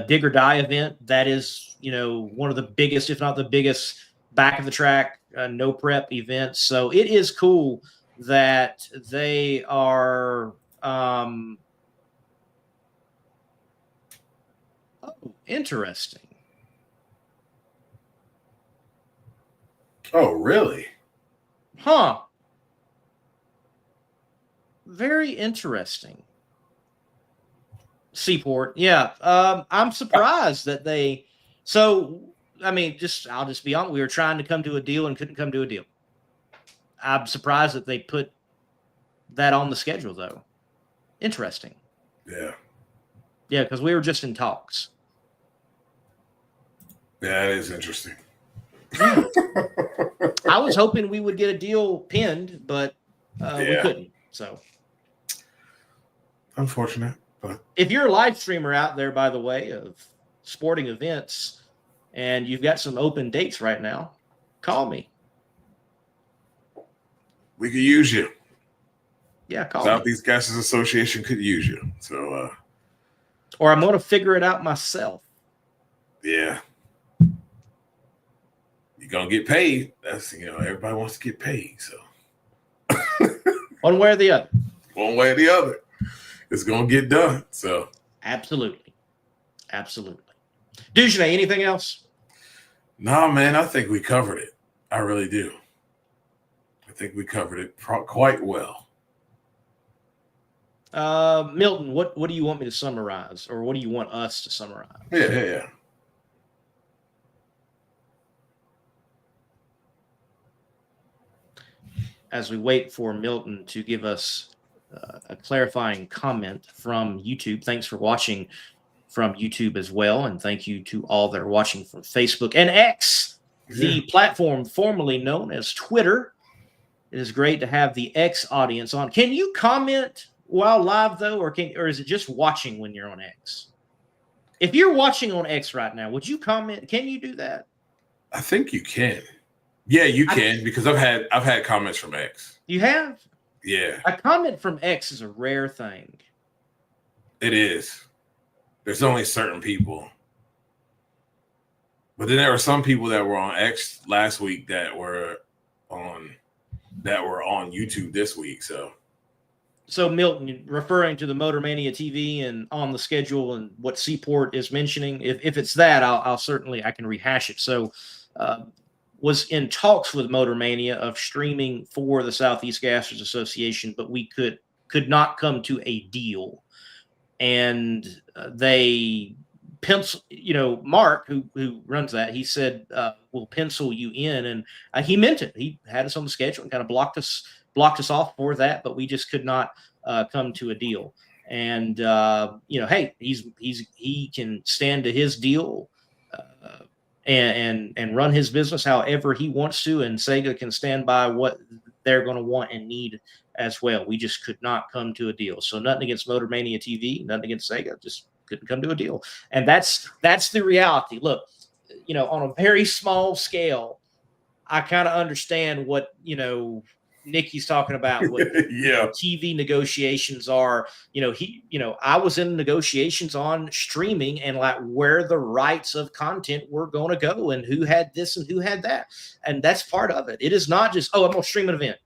Dig or Die event, that is, one of the biggest, if not the biggest, back of the track, no prep events. So it is cool that they are interesting. Oh, really? Huh. Very interesting. Seaport. Yeah. I'm surprised that they, I'll just be honest. We were trying to come to a deal and couldn't come to a deal. I'm surprised that they put that on the schedule, though. Interesting. Yeah. Yeah, because we were just in talks. Yeah, that is interesting. I was hoping we would get a deal pinned, but we couldn't. So unfortunate. But if you're a live streamer out there, by the way, of sporting events, and you've got some open dates right now, call me. We could use you. Yeah, call me. Southeast Gases Association could use you. So, or I'm going to figure it out myself. Yeah. You're going to get paid. That's, everybody wants to get paid. So one way or the other. One way or the other. It's going to get done. So absolutely. Dujanay, anything else? No, man, I think we covered it. I really do. I think we covered it quite well. Milton, what do you want me to summarize, or what do you want us to summarize? Yeah. As we wait for Milton to give us a clarifying comment from YouTube, thanks for watching from YouTube as well, and thank you to all that are watching from Facebook and X, the platform formerly known as Twitter. It is great to have the X audience on. Can you comment while live though, or is it just watching when you're on X? If you're watching on X right now, would you comment? Can you do that? I think you can. Yeah, you can, because I've had comments from X. You have? Yeah. A comment from X is a rare thing. It is. There's only certain people. But then there were some people that were on X last week that were on YouTube this week. So Milton, referring to the Motor Mania TV and on the schedule and what Seaport is mentioning, if it's that, I can rehash it. So was in talks with Motor Mania of streaming for the Southeast Gassers Association, but we could not come to a deal. And they pencil, Mark, who runs that, he said, we'll pencil you in. And he meant it. He had us on the schedule and kind of blocked us off for that, but we just could not come to a deal. And hey, he can stand to his deal and run his business however he wants to, and Sega can stand by what they're going to want and need as well. We just could not come to a deal. So nothing against Motor Mania TV, nothing against Sega, just couldn't come to a deal. And that's the reality. Look, on a very small scale, I kind of understand what Nikki's talking about, what TV negotiations are. I was in negotiations on streaming and like where the rights of content were going to go and who had this and who had that. And that's part of it. It is not just, I'm going to stream an event.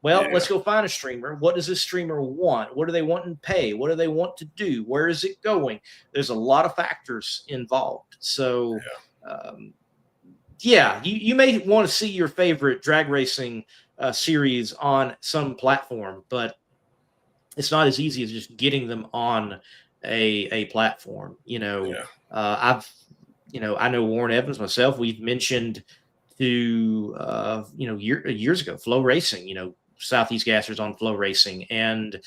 Well, let's go find a streamer. What does this streamer want? What do they want and pay? What do they want to do? Where is it going? There's a lot of factors involved. So, you may want to see your favorite drag racing series on some platform, but it's not as easy as just getting them on a platform. I know Warren Evans, myself, we've mentioned to years ago, Flow Racing, Southeast Gassers on Flow Racing, and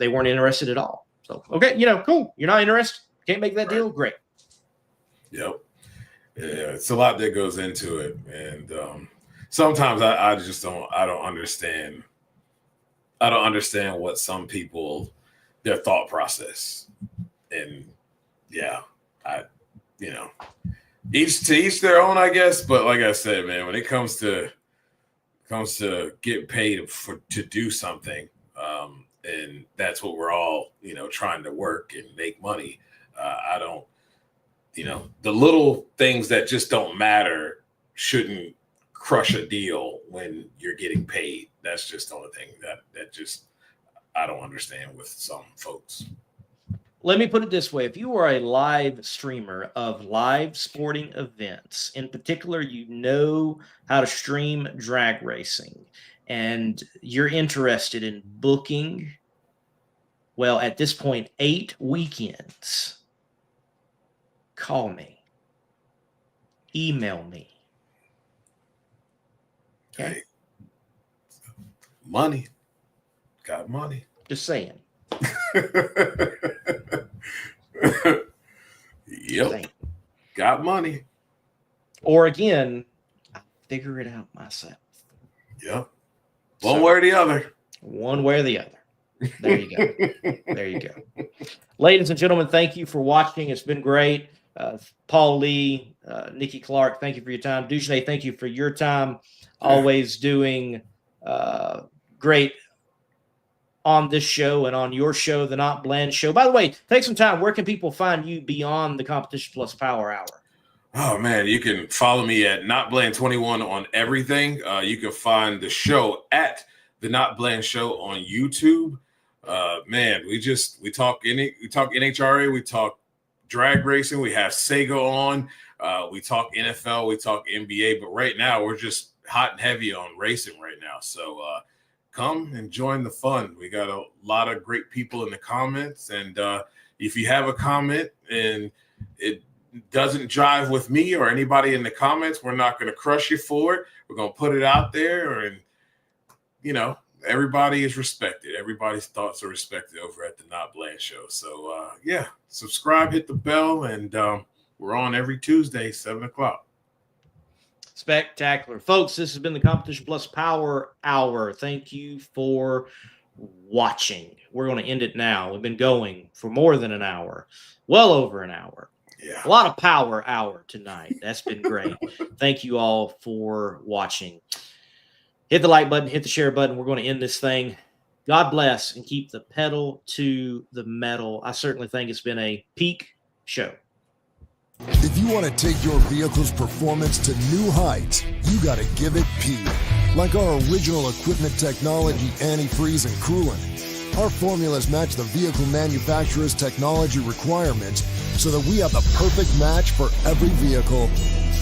they weren't interested at all. So cool, you're not interested, can't make that deal, great. Yep. Yeah, it's a lot that goes into it, and sometimes I just don't understand. I don't understand what some people, their thought process, and each to each their own, I guess. But like I said, man, when it comes to getting paid to do something, and that's what we're all trying to work and make money. I don't, the little things that just don't matter shouldn't crush a deal when you're getting paid. That's just the only thing that just I don't understand with some folks. Let me put it this way. If you are a live streamer of live sporting events, in particular, how to stream drag racing, and you're interested in booking, well, at this point, 8 weekends, call me, email me. Okay. Money. Got money. Just saying. Yep. Got money. Or again, I figure it out myself. Yep. One way or the other. One way or the other. There you go. There you go. Ladies and gentlemen, thank you for watching. It's been great. Paul Lee, Nikki Clark, thank you for your time. Dujanay, thank you for your time. Always doing great on this show and on your show, the Not Bland Show. By the way, take some time. Where can people find you beyond the Competition Plus Power Hour? Oh, man, you can follow me at Not Bland 21 on everything. You can find the show at the Not Bland Show on YouTube. Man, we talk NHRA, we talk drag racing, we have Sega on, we talk NFL, we talk NBA, but right now we're just hot and heavy on racing right now. So come and join the fun. We got a lot of great people in the comments, and if you have a comment and it doesn't jive with me or anybody in the comments, we're not going to crush you for it. We're going to put it out there, and everybody is respected. Everybody's thoughts are respected over at the Not Bland Show. So subscribe, hit the bell, and we're on every Tuesday, 7:00. Spectacular. Folks, this has been the Competition Plus Power Hour. Thank you for watching. We're going to end it now. We've been going for more than an hour, well over an hour. Yeah. A lot of power hour tonight. That's been great. Thank you all for watching. Hit the like button, hit the share button. We're going to end this thing. God bless and keep the pedal to the metal. I certainly think it's been a peak show. If you want to take your vehicle's performance to new heights, you got to give it P. Like our original equipment technology, antifreeze and coolant. Our formulas match the vehicle manufacturer's technology requirements so that we have the perfect match for every vehicle.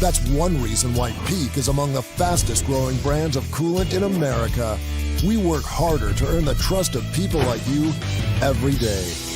That's one reason why Peak is among the fastest growing brands of coolant in America. We work harder to earn the trust of people like you every day.